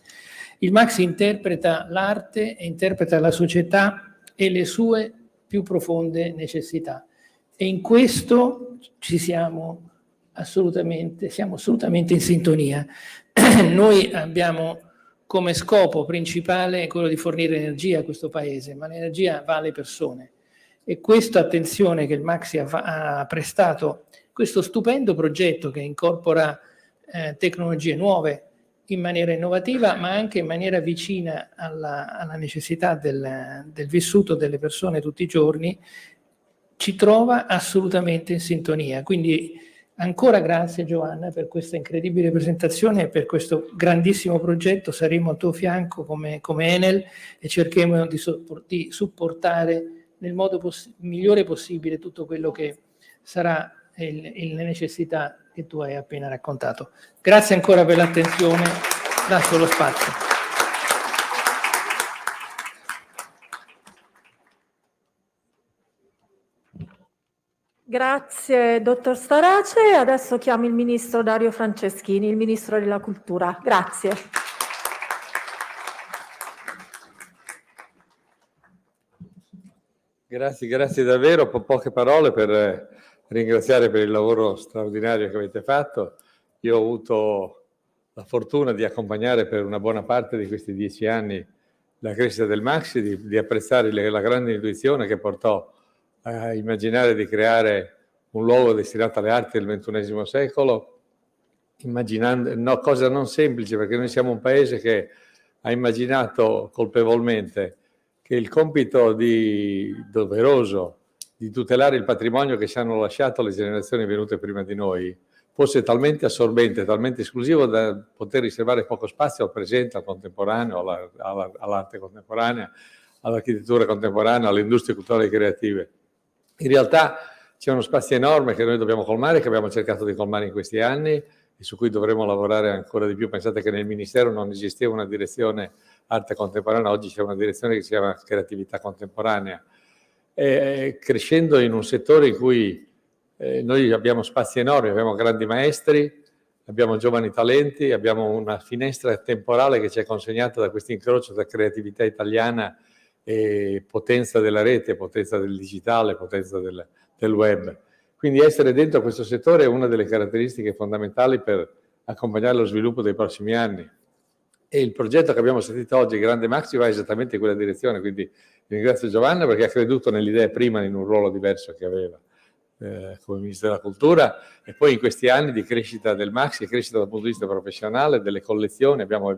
Il Maxi interpreta l'arte e interpreta la società e le sue più profonde necessità, e in questo siamo assolutamente in sintonia. Noi abbiamo come scopo principale quello di fornire energia a questo Paese, ma l'energia va alle persone, e questa attenzione che il Maxi ha prestato, questo stupendo progetto che incorpora tecnologie nuove in maniera innovativa, ma anche in maniera vicina alla necessità del vissuto delle persone tutti i giorni, ci trova assolutamente in sintonia. Quindi ancora grazie Giovanna per questa incredibile presentazione e per questo grandissimo progetto. Saremo al tuo fianco come Enel e cercheremo di supportare nel modo migliore possibile tutto quello che sarà le necessità che tu hai appena raccontato. Grazie ancora per l'attenzione, lascio lo spazio. Grazie, dottor Starace. Adesso chiamo il ministro Dario Franceschini, il ministro della Cultura. Grazie. Grazie davvero. Poche parole per ringraziare per il lavoro straordinario che avete fatto. Io ho avuto la fortuna di accompagnare per una buona parte di questi 10 anni la crescita del Maxi, di apprezzare la grande intuizione che portò a immaginare di creare un luogo destinato alle arti del XXI secolo, immaginando cosa non semplice, perché noi siamo un paese che ha immaginato colpevolmente che il compito doveroso di tutelare il patrimonio che ci hanno lasciato le generazioni venute prima di noi fosse talmente assorbente, talmente esclusivo da poter riservare poco spazio al presente, al contemporaneo, all'arte contemporanea, all'architettura contemporanea, alle industrie culturali e creative. In realtà c'è uno spazio enorme che noi dobbiamo colmare, che abbiamo cercato di colmare in questi anni e su cui dovremo lavorare ancora di più. Pensate che nel Ministero non esisteva una direzione arte contemporanea, oggi c'è una direzione che si chiama creatività contemporanea. Crescendo in un settore in cui noi abbiamo spazi enormi, abbiamo grandi maestri, abbiamo giovani talenti, abbiamo una finestra temporale che ci è consegnata da questo incrocio tra creatività italiana e potenza della rete, potenza del digitale, potenza del web. Quindi essere dentro questo settore è una delle caratteristiche fondamentali per accompagnare lo sviluppo dei prossimi anni. E il progetto che abbiamo sentito oggi, Grande Maxi, va esattamente in quella direzione, quindi ringrazio Giovanna perché ha creduto nell'idea prima in un ruolo diverso che aveva come Ministro della Cultura, e poi in questi anni di crescita del Maxi, crescita dal punto di vista professionale, delle collezioni, abbiamo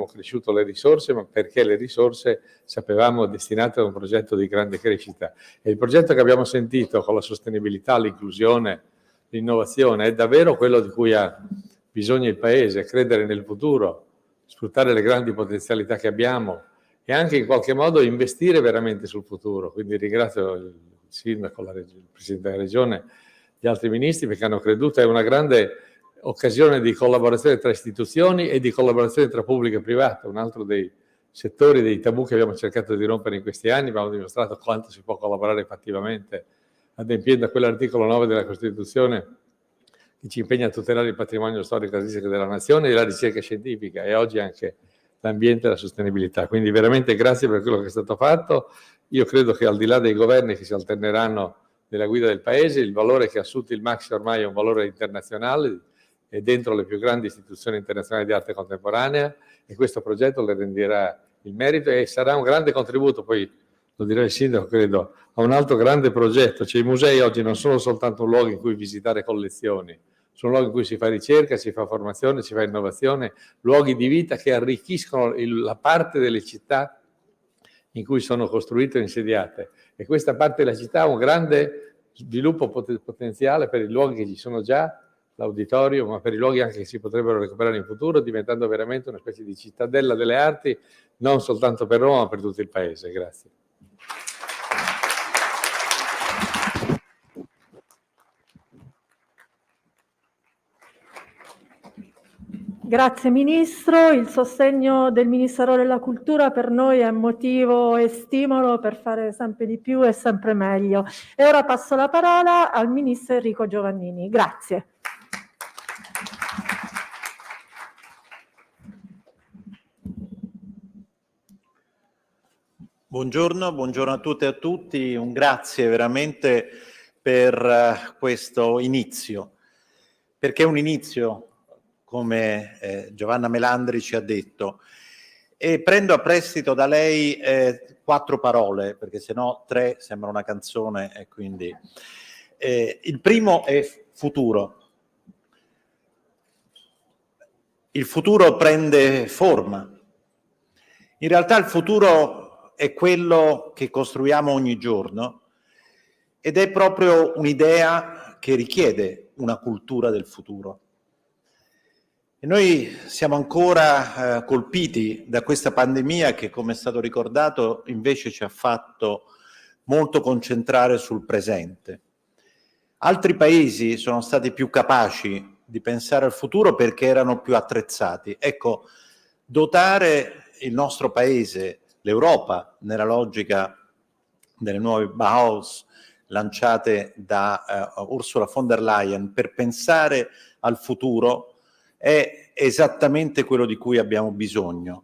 cresciuto le risorse, ma perché le risorse sapevamo destinate a un progetto di grande crescita. E il progetto che abbiamo sentito con la sostenibilità, l'inclusione, l'innovazione è davvero quello di cui ha bisogno il Paese, credere nel futuro, sfruttare le grandi potenzialità che abbiamo e anche in qualche modo investire veramente sul futuro. Quindi ringrazio il Sindaco, il Presidente della Regione, gli altri ministri perché hanno creduto. È una grande occasione di collaborazione tra istituzioni e di collaborazione tra pubblico e privato, un altro dei settori, dei tabù che abbiamo cercato di rompere in questi anni. Abbiamo dimostrato quanto si può collaborare fattivamente adempiendo a quell'articolo 9 della Costituzione che ci impegna a tutelare il patrimonio storico e artistico della nazione e la ricerca scientifica e oggi anche l'ambiente e la sostenibilità. Quindi veramente grazie per quello che è stato fatto. Io credo che al di là dei governi che si alterneranno nella guida del Paese, il valore che ha assunto il Maxi ormai è un valore internazionale, è dentro le più grandi istituzioni internazionali di arte contemporanea e questo progetto le renderà il merito e sarà un grande contributo, poi lo dirà il Sindaco credo, a un altro grande progetto. Cioè, i musei oggi non sono soltanto un luogo in cui visitare collezioni, sono luoghi in cui si fa ricerca, si fa formazione, si fa innovazione, luoghi di vita che arricchiscono la parte delle città in cui sono costruite e insediate. E questa parte della città ha un grande sviluppo potenziale per i luoghi che ci sono già, l'auditorium, ma per i luoghi anche che si potrebbero recuperare in futuro, diventando veramente una specie di cittadella delle arti, non soltanto per Roma, ma per tutto il Paese. Grazie. Grazie Ministro, il sostegno del Ministero della Cultura per noi è motivo e stimolo per fare sempre di più e sempre meglio. E ora passo la parola al Ministro Enrico Giovannini. Grazie. Buongiorno a tutte e a tutti, un grazie veramente per questo inizio, perché è un inizio, come Giovanna Melandri ci ha detto, e prendo a prestito da lei 4 parole, perché sennò 3 sembra una canzone e quindi il primo è futuro. Il futuro prende forma. In realtà il futuro è quello che costruiamo ogni giorno ed è proprio un'idea che richiede una cultura del futuro. E noi siamo ancora colpiti da questa pandemia che, come è stato ricordato, invece ci ha fatto molto concentrare sul presente. Altri paesi sono stati più capaci di pensare al futuro perché erano più attrezzati. Ecco, dotare il nostro paese, l'Europa, nella logica delle nuove Bauhaus lanciate da Ursula von der Leyen per pensare al futuro è esattamente quello di cui abbiamo bisogno.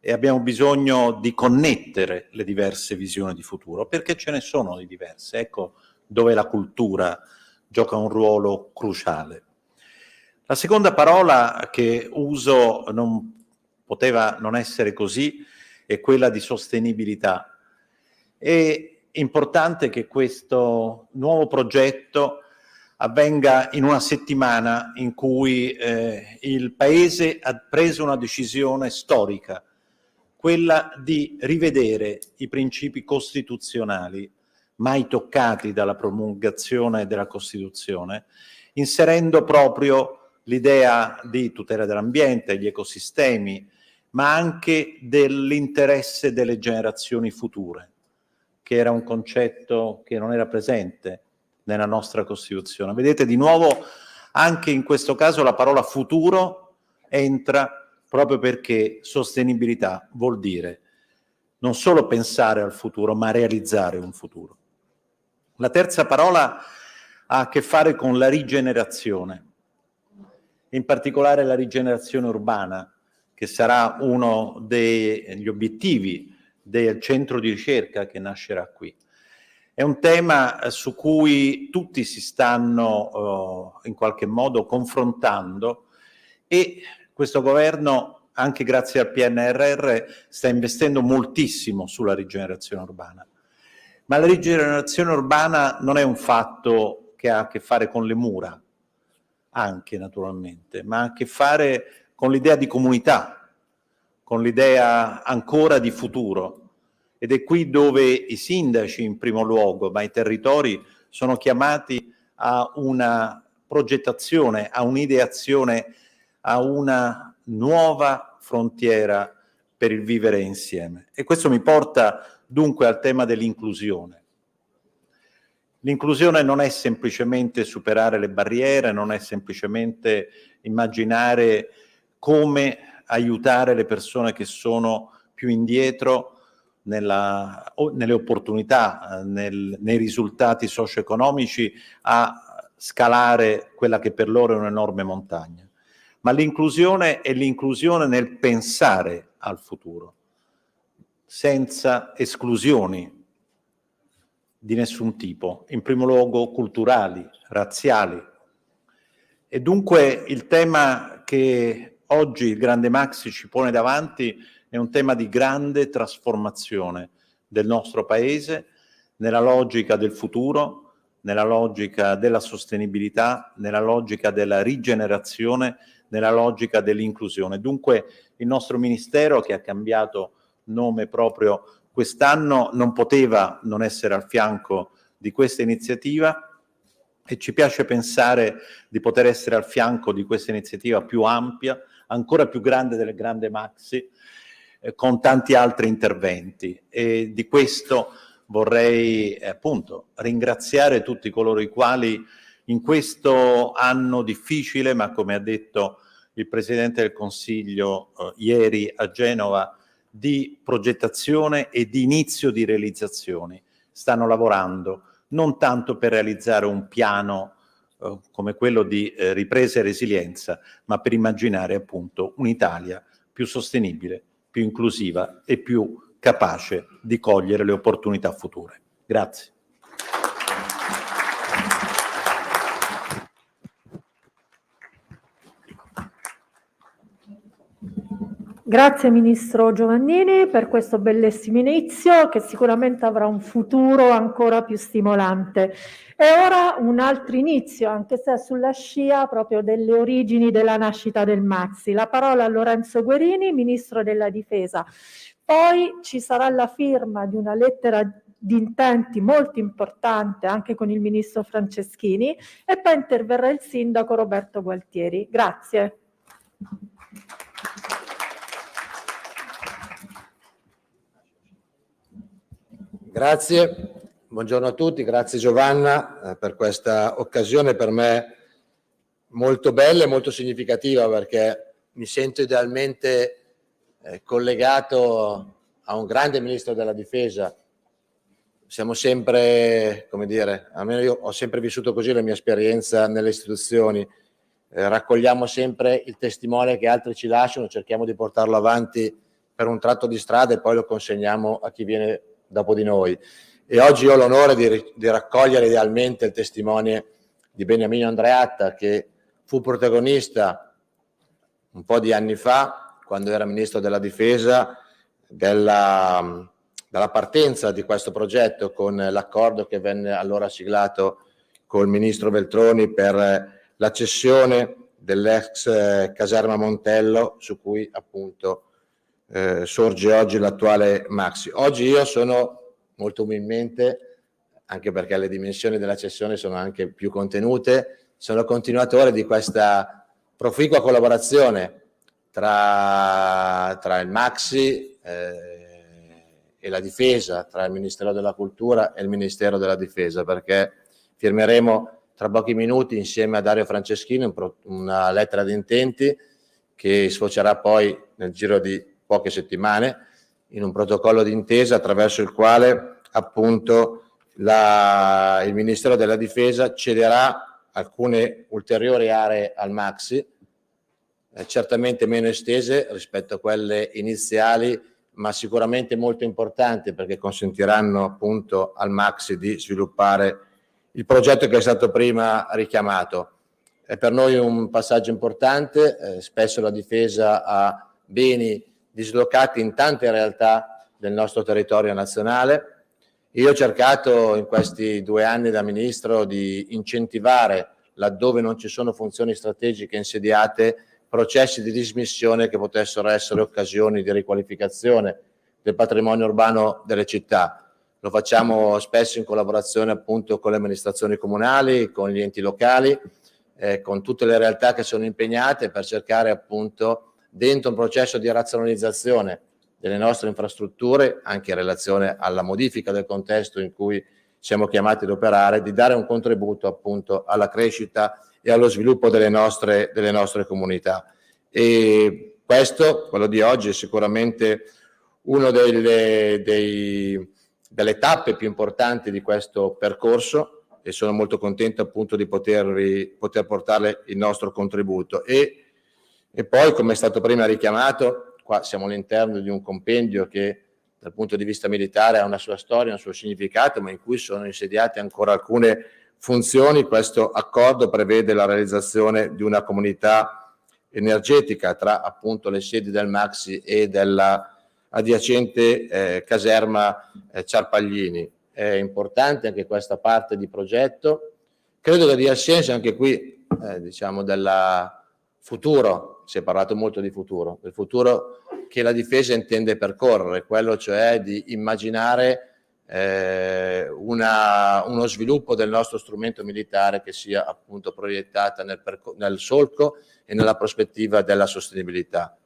e abbiamo bisogno di connettere le diverse visioni di futuro, perché ce ne sono di diverse. Ecco dove la cultura gioca un ruolo cruciale. La seconda parola che uso, non poteva non essere così, è quella di sostenibilità. È importante che questo nuovo progetto avvenga in una settimana in cui il Paese ha preso una decisione storica, quella di rivedere i principi costituzionali mai toccati dalla promulgazione della Costituzione, inserendo proprio l'idea di tutela dell'ambiente, degli ecosistemi, ma anche dell'interesse delle generazioni future, che era un concetto che non era presente nella nostra Costituzione. Vedete, di nuovo, anche in questo caso la parola futuro entra proprio perché sostenibilità vuol dire non solo pensare al futuro, ma realizzare un futuro. La terza parola ha a che fare con la rigenerazione, in particolare la rigenerazione urbana, che sarà uno degli obiettivi del centro di ricerca che nascerà qui. È un tema su cui tutti si stanno in qualche modo confrontando e questo governo, anche grazie al PNRR, sta investendo moltissimo sulla rigenerazione urbana. Ma la rigenerazione urbana non è un fatto che ha a che fare con le mura, anche naturalmente, ma ha a che fare con l'idea di comunità, con l'idea ancora di futuro. Ed è qui dove i sindaci in primo luogo, ma i territori sono chiamati a una progettazione, a un'ideazione, a una nuova frontiera per il vivere insieme. E questo mi porta dunque al tema dell'inclusione. L'inclusione non è semplicemente superare le barriere, non è semplicemente immaginare come aiutare le persone che sono più indietro nelle opportunità, nei risultati socio-economici a scalare quella che per loro è un'enorme montagna. Ma l'inclusione è l'inclusione nel pensare al futuro, senza esclusioni di nessun tipo, in primo luogo culturali, razziali. E dunque il tema che oggi il Grande Maxi ci pone davanti è un tema di grande trasformazione del nostro Paese nella logica del futuro, nella logica della sostenibilità, nella logica della rigenerazione, nella logica dell'inclusione. Dunque il nostro Ministero, che ha cambiato nome proprio quest'anno, non poteva non essere al fianco di questa iniziativa e ci piace pensare di poter essere al fianco di questa iniziativa più ampia, ancora più grande del Grande Maxi, con tanti altri interventi. E di questo vorrei appunto ringraziare tutti coloro i quali in questo anno difficile, ma come ha detto il Presidente del Consiglio ieri a Genova, di progettazione e di inizio di realizzazioni, stanno lavorando non tanto per realizzare un piano come quello di ripresa e resilienza, ma per immaginare appunto un'Italia più sostenibile, più inclusiva e più capace di cogliere le opportunità future. Grazie. Grazie Ministro Giovannini per questo bellissimo inizio che sicuramente avrà un futuro ancora più stimolante. E ora un altro inizio, anche se sulla scia proprio delle origini della nascita del Maxi. La parola a Lorenzo Guerini, Ministro della Difesa. Poi ci sarà la firma di una lettera di intenti molto importante anche con il Ministro Franceschini e poi interverrà il Sindaco Roberto Gualtieri. Grazie. Grazie, buongiorno a tutti, grazie Giovanna per questa occasione per me molto bella e molto significativa, perché mi sento idealmente collegato a un grande Ministro della Difesa. Siamo sempre, come dire, almeno io ho sempre vissuto così la mia esperienza nelle istituzioni, raccogliamo sempre il testimone che altri ci lasciano, cerchiamo di portarlo avanti per un tratto di strada e poi lo consegniamo a chi viene dopo di noi. E oggi ho l'onore di raccogliere idealmente il testimone di Beniamino Andreatta, che fu protagonista un po' di anni fa, quando era Ministro della Difesa, dalla partenza di questo progetto, con l'accordo che venne allora siglato col Ministro Veltroni per la cessione dell'ex caserma Montello, su cui appunto sorge oggi l'attuale Maxi. Oggi io sono molto umilmente, anche perché le dimensioni della cessione sono anche più contenute, sono continuatore di questa proficua collaborazione tra il Maxi e la Difesa, tra il Ministero della Cultura e il Ministero della Difesa, perché firmeremo tra pochi minuti insieme a Dario Franceschini una lettera di intenti che sfocerà poi nel giro di poche settimane in un protocollo d'intesa attraverso il quale appunto il Ministero della Difesa cederà alcune ulteriori aree al Maxi, certamente meno estese rispetto a quelle iniziali, ma sicuramente molto importanti, perché consentiranno appunto al Maxi di sviluppare il progetto che è stato prima richiamato. È per noi un passaggio importante, spesso la Difesa ha beni dislocati in tante realtà del nostro territorio nazionale. Io ho cercato in questi 2 anni da Ministro di incentivare, laddove non ci sono funzioni strategiche insediate, processi di dismissione che potessero essere occasioni di riqualificazione del patrimonio urbano delle città. Lo facciamo spesso in collaborazione appunto con le amministrazioni comunali, con gli enti locali, con tutte le realtà che sono impegnate per cercare appunto, dentro un processo di razionalizzazione delle nostre infrastrutture, anche in relazione alla modifica del contesto in cui siamo chiamati ad operare, di dare un contributo appunto alla crescita e allo sviluppo delle nostre comunità. E questo, quello di oggi, è sicuramente una delle tappe più importanti di questo percorso, e sono molto contento appunto di poter portare il nostro contributo. E poi, come è stato prima richiamato, qua siamo all'interno di un compendio che dal punto di vista militare ha una sua storia, un suo significato, ma in cui sono insediate ancora alcune funzioni. Questo accordo prevede la realizzazione di una comunità energetica tra appunto le sedi del Maxi e della adiacente caserma Ciarpaglini. È importante anche questa parte di progetto. Credo che dia senso anche qui diciamo del futuro. Si è parlato molto di futuro, del futuro che la Difesa intende percorrere, quello cioè di immaginare uno sviluppo del nostro strumento militare che sia appunto proiettata nel solco e nella prospettiva della sostenibilità.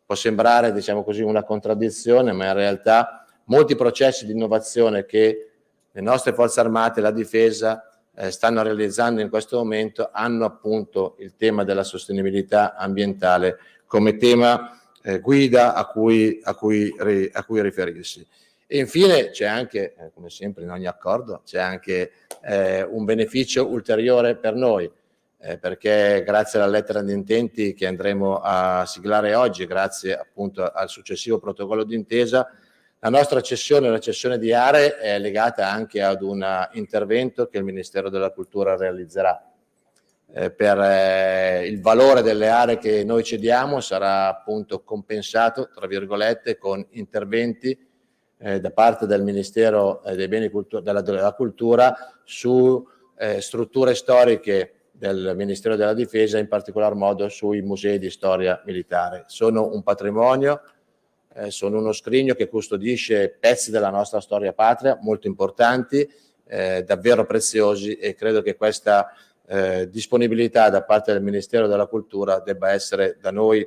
Può sembrare, diciamo così, una contraddizione, ma in realtà molti processi di innovazione che le nostre forze armate e la Difesa stanno realizzando in questo momento hanno appunto il tema della sostenibilità ambientale come tema guida a cui riferirsi. E infine c'è anche, come sempre in ogni accordo, c'è anche un beneficio ulteriore per noi, perché grazie alla lettera di intenti che andremo a siglare oggi, grazie appunto al successivo protocollo d'intesa, la nostra cessione, la cessione di aree, è legata anche ad un intervento che il Ministero della Cultura realizzerà. Per il valore delle aree che noi cediamo sarà appunto compensato, tra virgolette, con interventi da parte del Ministero dei Beni della Cultura su strutture storiche del Ministero della Difesa, in particolar modo sui musei di storia militare. Sono un patrimonio, sono uno scrigno che custodisce pezzi della nostra storia patria molto importanti, davvero preziosi, e credo che questa disponibilità da parte del Ministero della Cultura debba essere da noi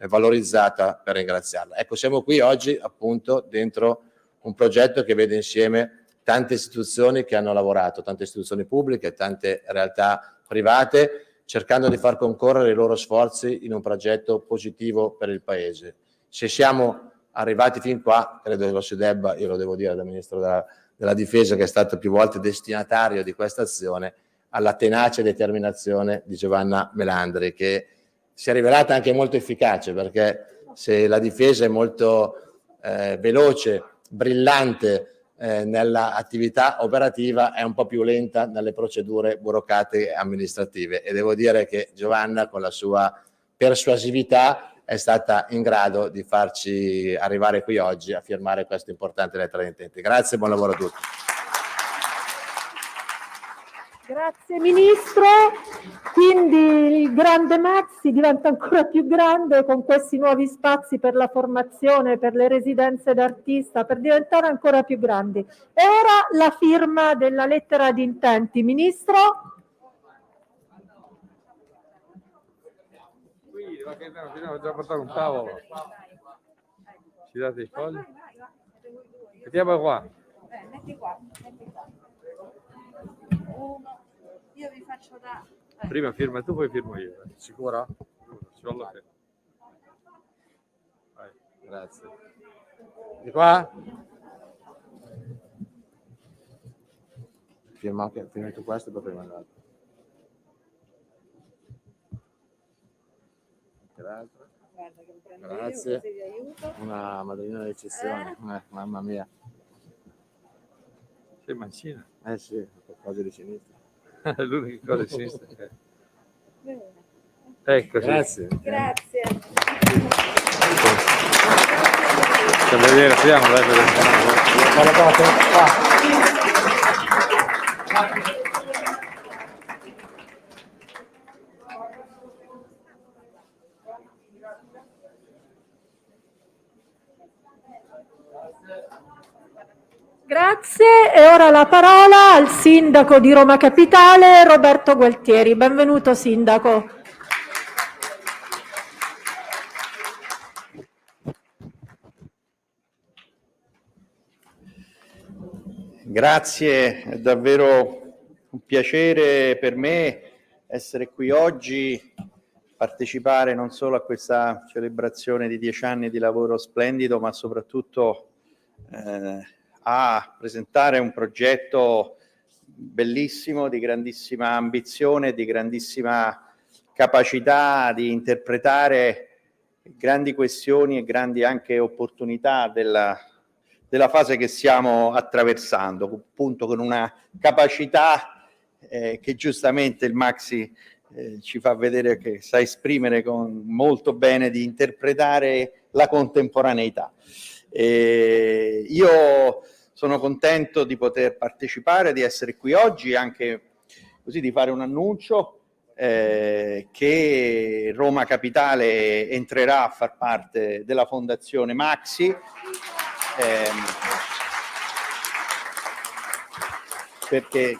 valorizzata per ringraziarla. Ecco, siamo qui oggi appunto dentro un progetto che vede insieme tante istituzioni che hanno lavorato, tante istituzioni pubbliche, tante realtà private, cercando di far concorrere i loro sforzi in un progetto positivo per il Paese. Se siamo arrivati fin qua, credo che lo si debba, io lo devo dire da Ministro della Difesa, che è stato più volte destinatario di questa azione, alla tenace determinazione di Giovanna Melandri, che si è rivelata anche molto efficace, perché se la difesa è molto veloce, brillante nell'attività operativa, è un po' più lenta nelle procedure burocratiche e amministrative, e devo dire che Giovanna, con la sua persuasività, è stata in grado di farci arrivare qui oggi a firmare questa importante lettera di intenti. Grazie e buon lavoro a tutti. Grazie Ministro, quindi il grande Maxi diventa ancora più grande con questi nuovi spazi per la formazione, per le residenze d'artista, per diventare ancora più grandi. E ora la firma della lettera di intenti. Ministro? Ho già portato un tavolo. Ci date i fogli? Vediamo qua. Metti qua. Io vi faccio da... Prima firma tu, poi firmo io. Sicuro? Ci voglio te. Vai. Grazie. Di qua? Firmi tu questo e poi prima l'altro. Grazie. Una madrina d'eccezione, mamma mia. Sei mancina. Sì, qualcosa di sinistra. L'unica cosa di sinistra. Ecco, Grazie. Grazie. Vedere, siamo, dai, Grazie, e ora la parola al Sindaco di Roma Capitale, Roberto Gualtieri. Benvenuto Sindaco. Grazie, è davvero un piacere per me essere qui oggi, partecipare non solo a questa celebrazione di 10 anni di lavoro splendido, ma soprattutto a presentare un progetto bellissimo, di grandissima ambizione, di grandissima capacità di interpretare grandi questioni e grandi anche opportunità della fase che stiamo attraversando, appunto con una capacità che giustamente il Maxi ci fa vedere che sa esprimere molto bene, di interpretare la contemporaneità. Io sono contento di poter partecipare, di essere qui oggi, anche così di fare un annuncio che Roma Capitale entrerà a far parte della Fondazione Maxi, perché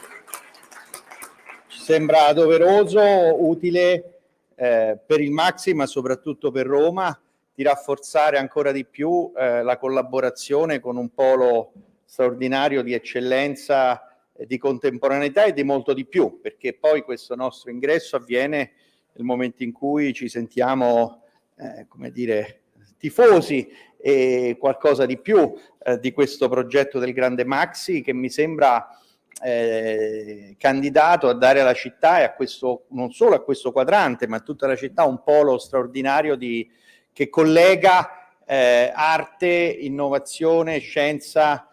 ci sembra doveroso, utile per il Maxi, ma soprattutto per Roma, di rafforzare ancora di più la collaborazione con un polo straordinario di eccellenza, di contemporaneità e di molto di più, perché poi questo nostro ingresso avviene nel momento in cui ci sentiamo, come dire, tifosi e qualcosa di più di questo progetto del grande Maxi, che mi sembra candidato a dare alla città e a questo, non solo a questo quadrante, ma a tutta la città, un polo straordinario che collega arte, innovazione, scienza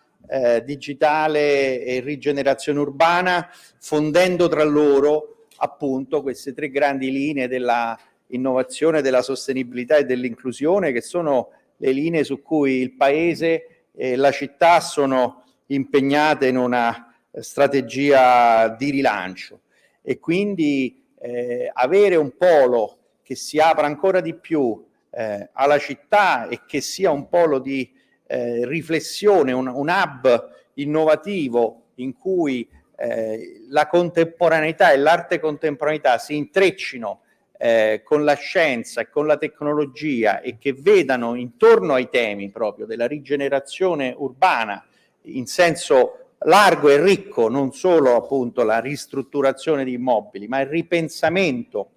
digitale e rigenerazione urbana, fondendo tra loro appunto queste tre grandi linee della innovazione, della sostenibilità e dell'inclusione, che sono le linee su cui il Paese e la città sono impegnate in una strategia di rilancio. E quindi avere un polo che si apra ancora di più alla città e che sia un polo di riflessione, un hub innovativo in cui la contemporaneità e l'arte contemporaneità si intreccino con la scienza e con la tecnologia, e che vedano intorno ai temi proprio della rigenerazione urbana in senso largo e ricco, non solo appunto la ristrutturazione di immobili, ma il ripensamento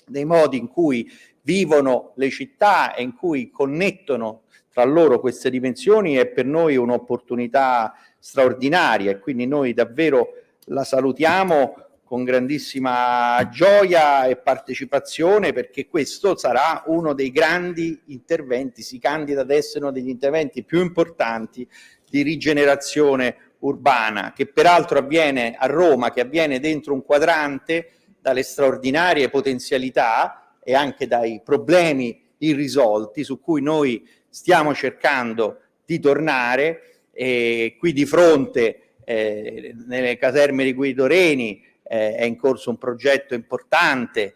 dei modi in cui vivono le città e in cui connettono tra loro queste dimensioni, è per noi un'opportunità straordinaria, e quindi noi davvero la salutiamo con grandissima gioia e partecipazione, perché questo sarà uno dei grandi interventi, si candida ad essere uno degli interventi più importanti di rigenerazione urbana, che peraltro avviene a Roma, che avviene dentro un quadrante dalle straordinarie potenzialità e anche dai problemi irrisolti su cui noi stiamo cercando di tornare. E qui di fronte nelle caserme di Guido Reni è in corso un progetto importante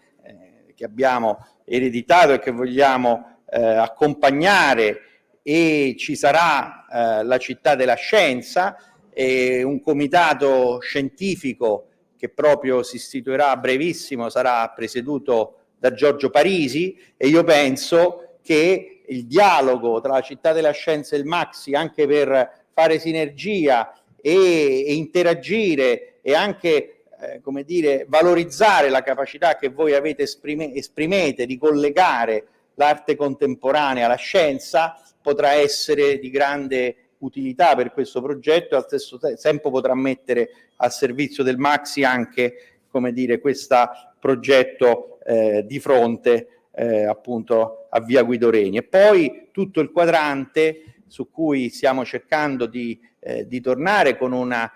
che abbiamo ereditato e che vogliamo accompagnare, e ci sarà la città della scienza e un comitato scientifico che proprio si istituirà a brevissimo, sarà presieduto da Giorgio Parisi, e io penso che il dialogo tra la città della scienza e il Maxi, anche per fare sinergia e interagire e anche come dire, valorizzare la capacità che voi avete esprimete di collegare l'arte contemporanea alla scienza, potrà essere di grande utilità per questo progetto, e allo stesso tempo potrà mettere al servizio del Maxi anche, come dire, questo progetto di fronte appunto a via Guido Reni. E poi tutto il quadrante su cui stiamo cercando di tornare con una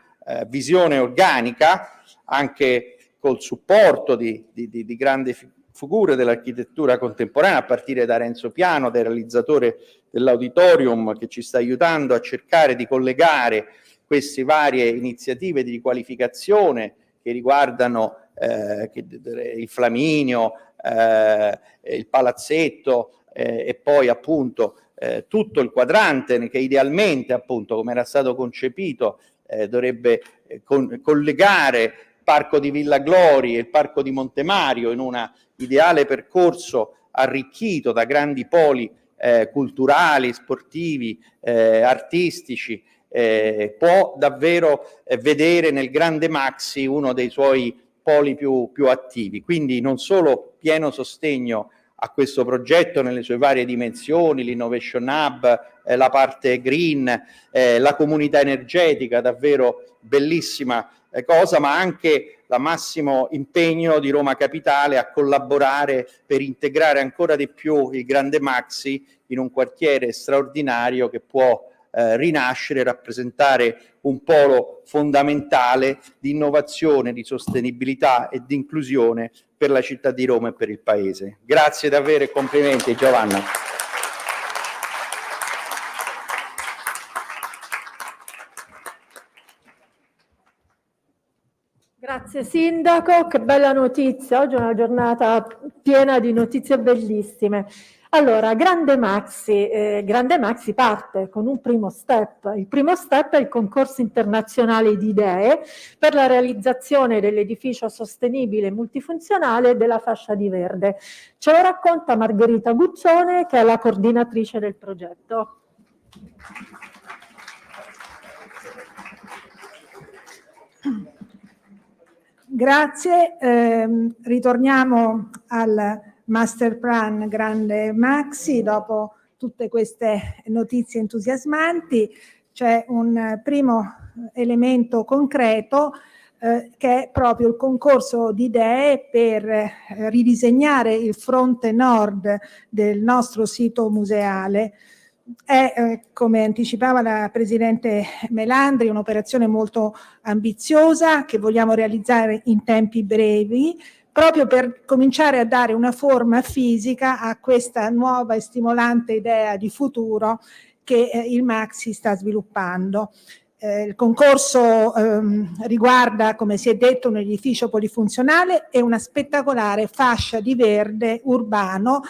visione organica, anche col supporto di grandi figure dell'architettura contemporanea, a partire da Renzo Piano, del realizzatore dell'auditorium, che ci sta aiutando a cercare di collegare queste varie iniziative di riqualificazione che riguardano il Flaminio, il Palazzetto e poi appunto tutto il quadrante che idealmente, appunto, come era stato concepito, dovrebbe collegare il Parco di Villa Glori e il Parco di Montemario in un ideale percorso arricchito da grandi poli culturali, sportivi, artistici. Può davvero vedere nel grande Maxi uno dei suoi poli più attivi. Quindi non solo pieno sostegno a questo progetto nelle sue varie dimensioni, l'Innovation Hub, la parte green, la comunità energetica, davvero bellissima cosa, ma anche la massimo impegno di Roma Capitale a collaborare per integrare ancora di più il grande Maxi in un quartiere straordinario che può rinascere e rappresentare un polo fondamentale di innovazione, di sostenibilità e di inclusione per la città di Roma e per il Paese. Grazie davvero e complimenti, Giovanna. Grazie Sindaco, che bella notizia. Oggi è una giornata piena di notizie bellissime. Allora, Grande Maxi parte con un primo step. Il primo step è il concorso internazionale di idee per la realizzazione dell'edificio sostenibile e multifunzionale della fascia di verde. Ce lo racconta Margherita Guccione, che è la coordinatrice del progetto. Grazie, ritorniamo al Master Plan Grande Maxi. Dopo tutte queste notizie entusiasmanti c'è un primo elemento concreto che è proprio il concorso di idee per ridisegnare il fronte nord del nostro sito museale. È, come anticipava la Presidente Melandri, un'operazione molto ambiziosa che vogliamo realizzare in tempi brevi, proprio per cominciare a dare una forma fisica a questa nuova e stimolante idea di futuro che il Maxi sta sviluppando. Il concorso riguarda, come si è detto, un edificio polifunzionale e una spettacolare fascia di verde urbano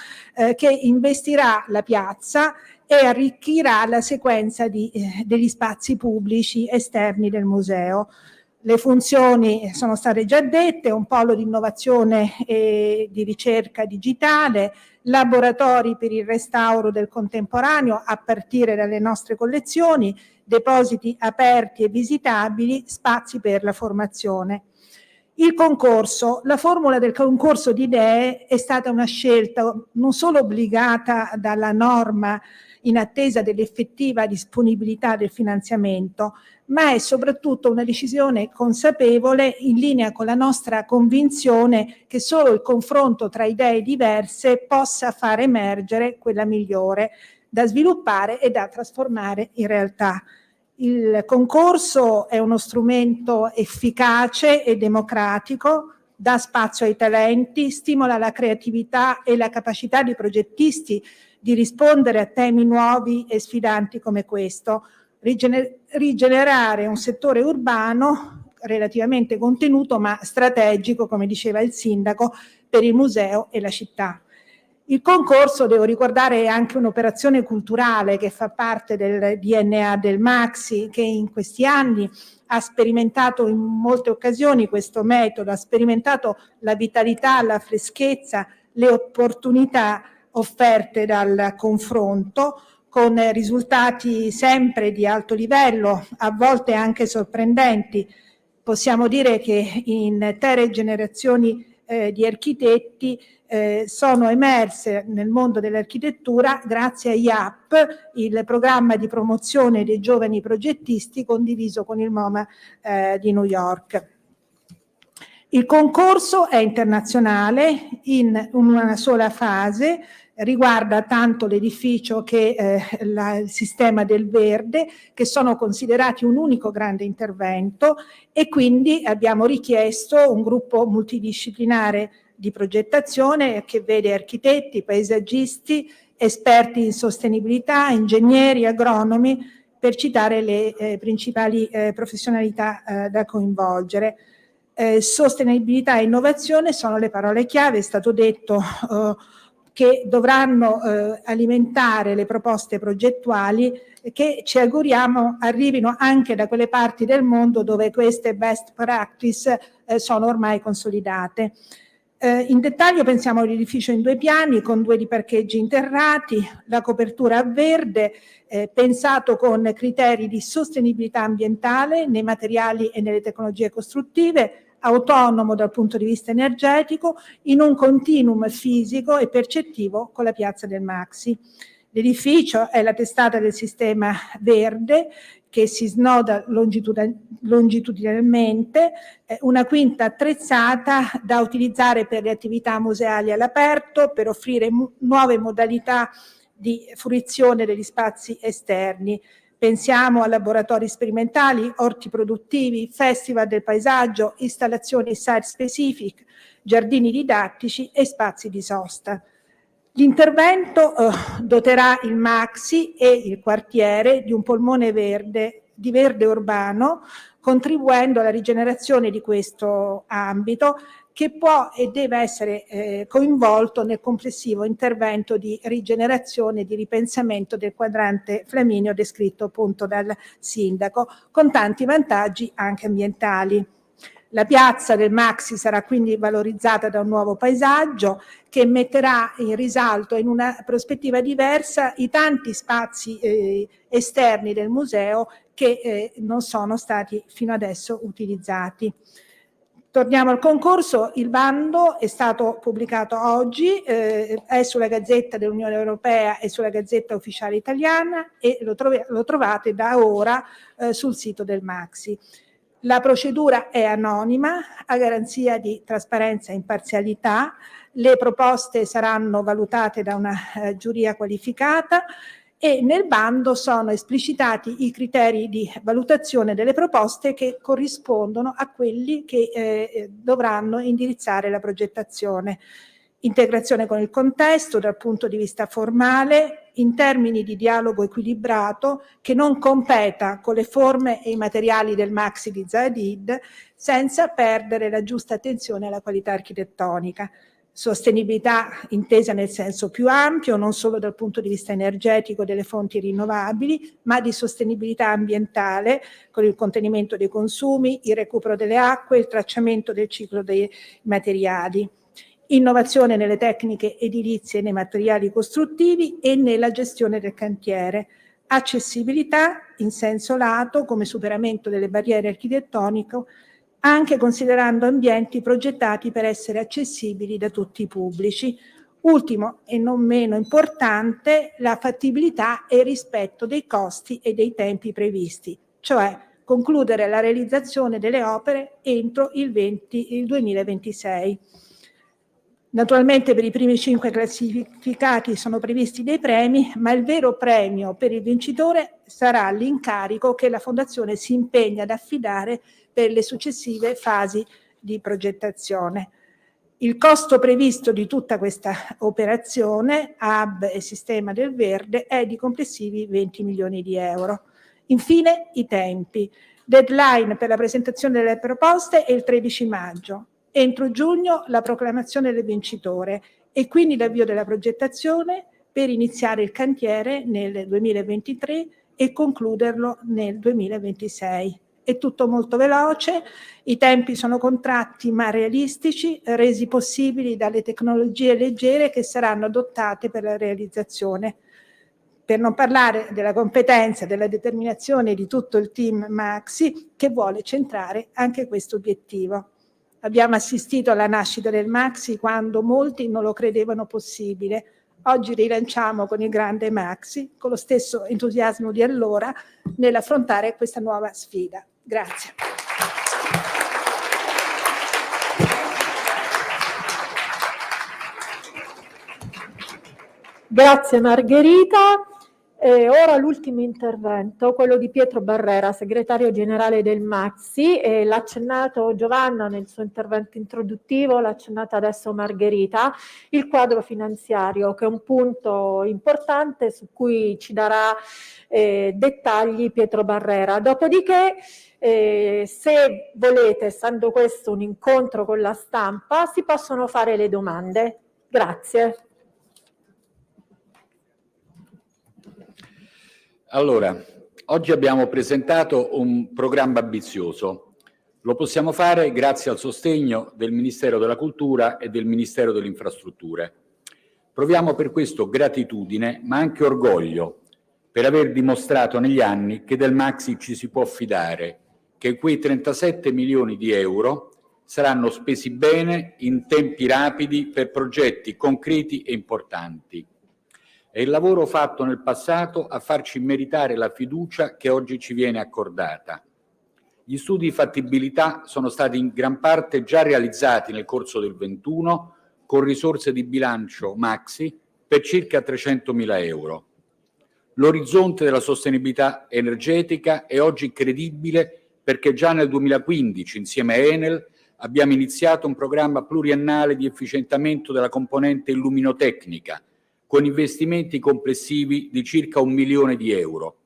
che investirà la piazza e arricchirà la sequenza degli spazi pubblici esterni del museo. Le funzioni sono state già dette: un polo di innovazione e di ricerca digitale, laboratori per il restauro del contemporaneo a partire dalle nostre collezioni, depositi aperti e visitabili, spazi per la formazione. Il concorso, la formula del concorso di idee è stata una scelta non solo obbligata dalla norma in attesa dell'effettiva disponibilità del finanziamento, ma è soprattutto una decisione consapevole in linea con la nostra convinzione che solo il confronto tra idee diverse possa far emergere quella migliore da sviluppare e da trasformare in realtà. Il concorso è uno strumento efficace e democratico, dà spazio ai talenti, stimola la creatività e la capacità di progettisti di rispondere a temi nuovi e sfidanti come questo, rigenerare un settore urbano relativamente contenuto ma strategico, come diceva il sindaco, per il museo e la città. Il concorso, devo ricordare, è anche un'operazione culturale che fa parte del DNA del Maxi, che in questi anni ha sperimentato in molte occasioni questo metodo, ha sperimentato la vitalità, la freschezza, le opportunità offerte dal confronto, con risultati sempre di alto livello, a volte anche sorprendenti. Possiamo dire che intere generazioni di architetti sono emerse nel mondo dell'architettura grazie a IAP, il programma di promozione dei giovani progettisti condiviso con il MoMA di New York. Il concorso è internazionale in una sola fase, riguarda tanto l'edificio che il sistema del verde, che sono considerati un unico grande intervento, e quindi abbiamo richiesto un gruppo multidisciplinare di progettazione che vede architetti, paesaggisti, esperti in sostenibilità, ingegneri, agronomi, per citare le principali professionalità da coinvolgere. Sostenibilità e innovazione sono le parole chiave, è stato detto che dovranno alimentare le proposte progettuali che ci auguriamo arrivino anche da quelle parti del mondo dove queste best practice sono ormai consolidate. In dettaglio pensiamo all'edificio in 2 piani con 2 di parcheggi interrati, la copertura a verde pensato con criteri di sostenibilità ambientale nei materiali e nelle tecnologie costruttive, autonomo dal punto di vista energetico, in un continuum fisico e percettivo con la piazza del Maxi. L'edificio è la testata del sistema verde che si snoda longitudinalmente, una quinta attrezzata da utilizzare per le attività museali all'aperto, per offrire nuove modalità di fruizione degli spazi esterni. Pensiamo a laboratori sperimentali, orti produttivi, festival del paesaggio, installazioni site specific, giardini didattici e spazi di sosta. L'intervento doterà il Maxi e il quartiere di un polmone verde, di verde urbano, contribuendo alla rigenerazione di questo ambito che può e deve essere coinvolto nel complessivo intervento di rigenerazione e di ripensamento del quadrante Flaminio descritto appunto dal sindaco, con tanti vantaggi anche ambientali. La piazza del Maxi sarà quindi valorizzata da un nuovo paesaggio che metterà in risalto in una prospettiva diversa i tanti spazi esterni del museo che non sono stati fino adesso utilizzati. Torniamo al concorso, il bando è stato pubblicato oggi, è sulla Gazzetta dell'Unione Europea e sulla Gazzetta Ufficiale Italiana e lo trovate da ora sul sito del Maxi. La procedura è anonima, a garanzia di trasparenza e imparzialità, le proposte saranno valutate da una giuria qualificata e nel bando sono esplicitati i criteri di valutazione delle proposte che corrispondono a quelli che dovranno indirizzare la progettazione. Integrazione con il contesto dal punto di vista formale, in termini di dialogo equilibrato che non competa con le forme e i materiali del Maxi di Zaha Hadid, senza perdere la giusta attenzione alla qualità architettonica. Sostenibilità intesa nel senso più ampio, non solo dal punto di vista energetico delle fonti rinnovabili, ma di sostenibilità ambientale con il contenimento dei consumi, il recupero delle acque, il tracciamento del ciclo dei materiali. Innovazione nelle tecniche edilizie e nei materiali costruttivi e nella gestione del cantiere. Accessibilità in senso lato come superamento delle barriere architettoniche anche considerando ambienti progettati per essere accessibili da tutti i pubblici. Ultimo e non meno importante, la fattibilità e il rispetto dei costi e dei tempi previsti, cioè concludere la realizzazione delle opere entro il 2026. Naturalmente per i primi 5 classificati sono previsti dei premi, ma il vero premio per il vincitore sarà l'incarico che la Fondazione si impegna ad affidare per le successive fasi di progettazione. Il costo previsto di tutta questa operazione, hub e sistema del verde, è di complessivi 20 milioni di euro. Infine, i tempi. Deadline per la presentazione delle proposte è il 13 maggio. Entro giugno la proclamazione del vincitore e quindi l'avvio della progettazione per iniziare il cantiere nel 2023 e concluderlo nel 2026. È tutto molto veloce, i tempi sono contratti ma realistici, resi possibili dalle tecnologie leggere che saranno adottate per la realizzazione. Per non parlare della competenza e della determinazione di tutto il team Maxi che vuole centrare anche questo obiettivo. Abbiamo assistito alla nascita del Maxi quando molti non lo credevano possibile. Oggi rilanciamo con il grande Maxi, con lo stesso entusiasmo di allora, nell'affrontare questa nuova sfida. Grazie. Grazie Margherita. Ora l'ultimo intervento, quello di Pietro Barrera, segretario generale del Maxi. L'ha accennato Giovanna nel suo intervento introduttivo, l'ha accennata adesso Margherita, il quadro finanziario, che è un punto importante su cui ci darà dettagli Pietro Barrera. Dopodiché, se volete, essendo questo un incontro con la stampa, si possono fare le domande. Grazie. Allora, oggi abbiamo presentato un programma ambizioso. Lo possiamo fare grazie al sostegno del Ministero della Cultura e del Ministero delle Infrastrutture. Proviamo per questo gratitudine, ma anche orgoglio, per aver dimostrato negli anni che del Maxi ci si può fidare, che quei 37 milioni di euro saranno spesi bene, in tempi rapidi, per progetti concreti e importanti. È il lavoro fatto nel passato a farci meritare la fiducia che oggi ci viene accordata. Gli studi di fattibilità sono stati in gran parte già realizzati nel corso del 21 con risorse di bilancio Maxi per circa 300.000 euro. L'orizzonte della sostenibilità energetica è oggi credibile perché già nel 2015, insieme a Enel, abbiamo iniziato un programma pluriennale di efficientamento della componente illuminotecnica, con investimenti complessivi di circa 1 milione di euro.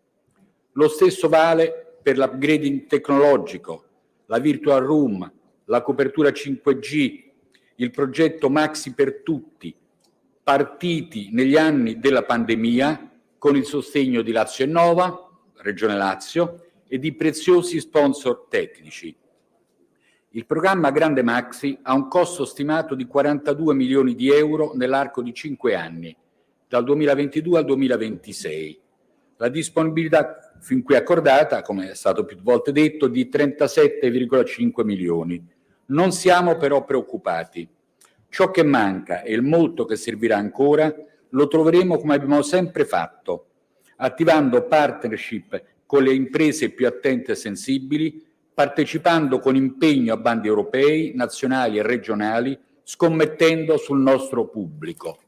Lo stesso vale per l'upgrading tecnologico, la virtual room, la copertura 5G, il progetto Maxi per tutti, partiti negli anni della pandemia con il sostegno di Lazio e Nova, Regione Lazio, e di preziosi sponsor tecnici. Il programma Grande Maxi ha un costo stimato di 42 milioni di euro nell'arco di 5 anni, dal 2022 al 2026. La disponibilità fin qui accordata, come è stato più volte detto, di 37,5 milioni. Non siamo però preoccupati. Ciò che manca e il molto che servirà ancora lo troveremo come abbiamo sempre fatto, attivando partnership con le imprese più attente e sensibili, partecipando con impegno a bandi europei, nazionali e regionali, scommettendo sul nostro pubblico.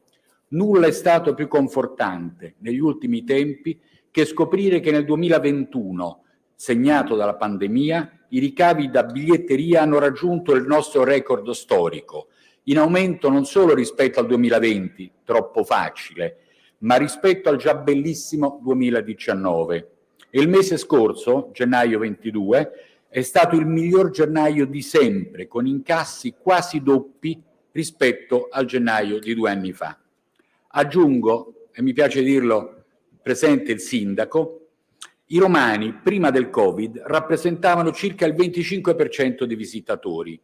Nulla è stato più confortante negli ultimi tempi che scoprire che nel 2021, segnato dalla pandemia, i ricavi da biglietteria hanno raggiunto il nostro record storico, in aumento non solo rispetto al 2020, troppo facile, ma rispetto al già bellissimo 2019. E il mese scorso, gennaio 22, è stato il miglior gennaio di sempre, con incassi quasi doppi rispetto al gennaio di 2 anni fa. Aggiungo, e mi piace dirlo, presente il sindaco, i romani prima del Covid rappresentavano circa il 25% dei visitatori,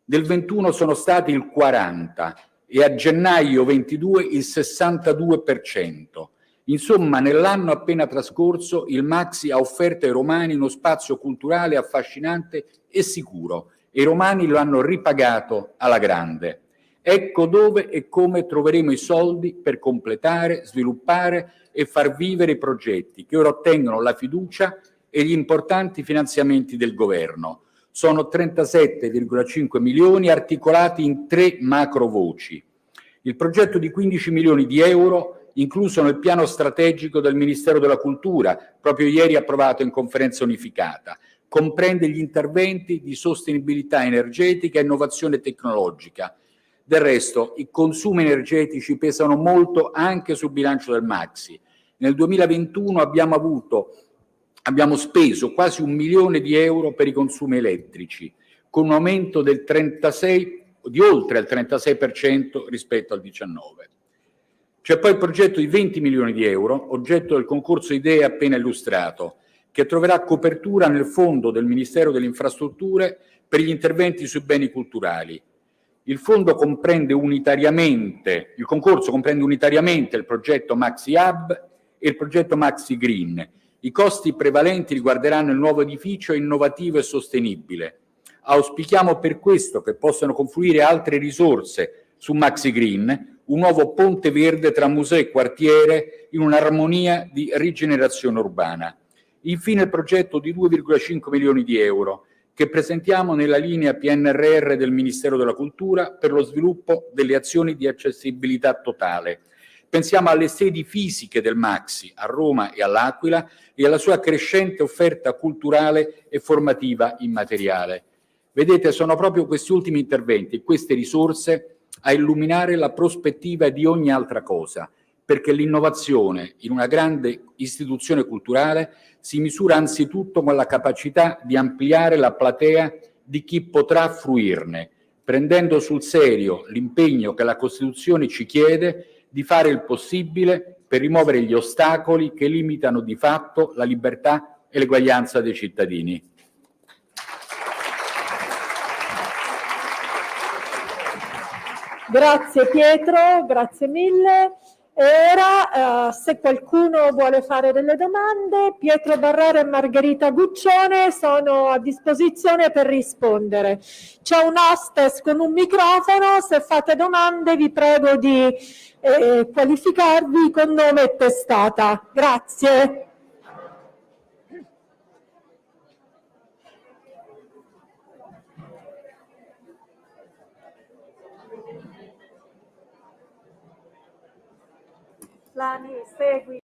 del 21 sono stati il 40% e a gennaio 22 il 62%. Insomma, nell'anno appena trascorso il Maxi ha offerto ai romani uno spazio culturale affascinante e sicuro e i romani lo hanno ripagato alla grande. Ecco dove e come troveremo i soldi per completare, sviluppare e far vivere i progetti che ora ottengono la fiducia e gli importanti finanziamenti del governo. Sono 37,5 milioni articolati in 3 macro voci. Il progetto di 15 milioni di euro incluso nel piano strategico del Ministero della Cultura, proprio ieri approvato in conferenza unificata, comprende gli interventi di sostenibilità energetica e innovazione tecnologica. Del resto, i consumi energetici pesano molto anche sul bilancio del Maxi. Nel 2021 abbiamo speso quasi 1 milione di euro per i consumi elettrici, con un aumento di oltre il 36% rispetto al 2019. C'è poi il progetto di 20 milioni di euro, oggetto del concorso idee appena illustrato, che troverà copertura nel fondo del Ministero delle Infrastrutture per gli interventi sui beni culturali. Il concorso comprende unitariamente il progetto Maxi Hub e il progetto Maxi Green. I costi prevalenti riguarderanno il nuovo edificio innovativo e sostenibile. Auspichiamo per questo che possano confluire altre risorse su Maxi Green, un nuovo ponte verde tra museo e quartiere in un'armonia di rigenerazione urbana. Infine il progetto di 2,5 milioni di euro che presentiamo nella linea PNRR del Ministero della Cultura per lo sviluppo delle azioni di accessibilità totale. Pensiamo alle sedi fisiche del Maxi a Roma e all'Aquila e alla sua crescente offerta culturale e formativa immateriale. Vedete, sono proprio questi ultimi interventi e queste risorse a illuminare la prospettiva di ogni altra cosa, perché l'innovazione in una grande istituzione culturale si misura anzitutto con la capacità di ampliare la platea di chi potrà fruirne, prendendo sul serio l'impegno che la Costituzione ci chiede di fare il possibile per rimuovere gli ostacoli che limitano di fatto la libertà e l'eguaglianza dei cittadini. Grazie Pietro, grazie mille. E ora, se qualcuno vuole fare delle domande, Pietro Barrera e Margherita Guccione sono a disposizione per rispondere. C'è un hostess con un microfono, se fate domande vi prego di qualificarvi con nome e testata. Grazie. Lani, segui.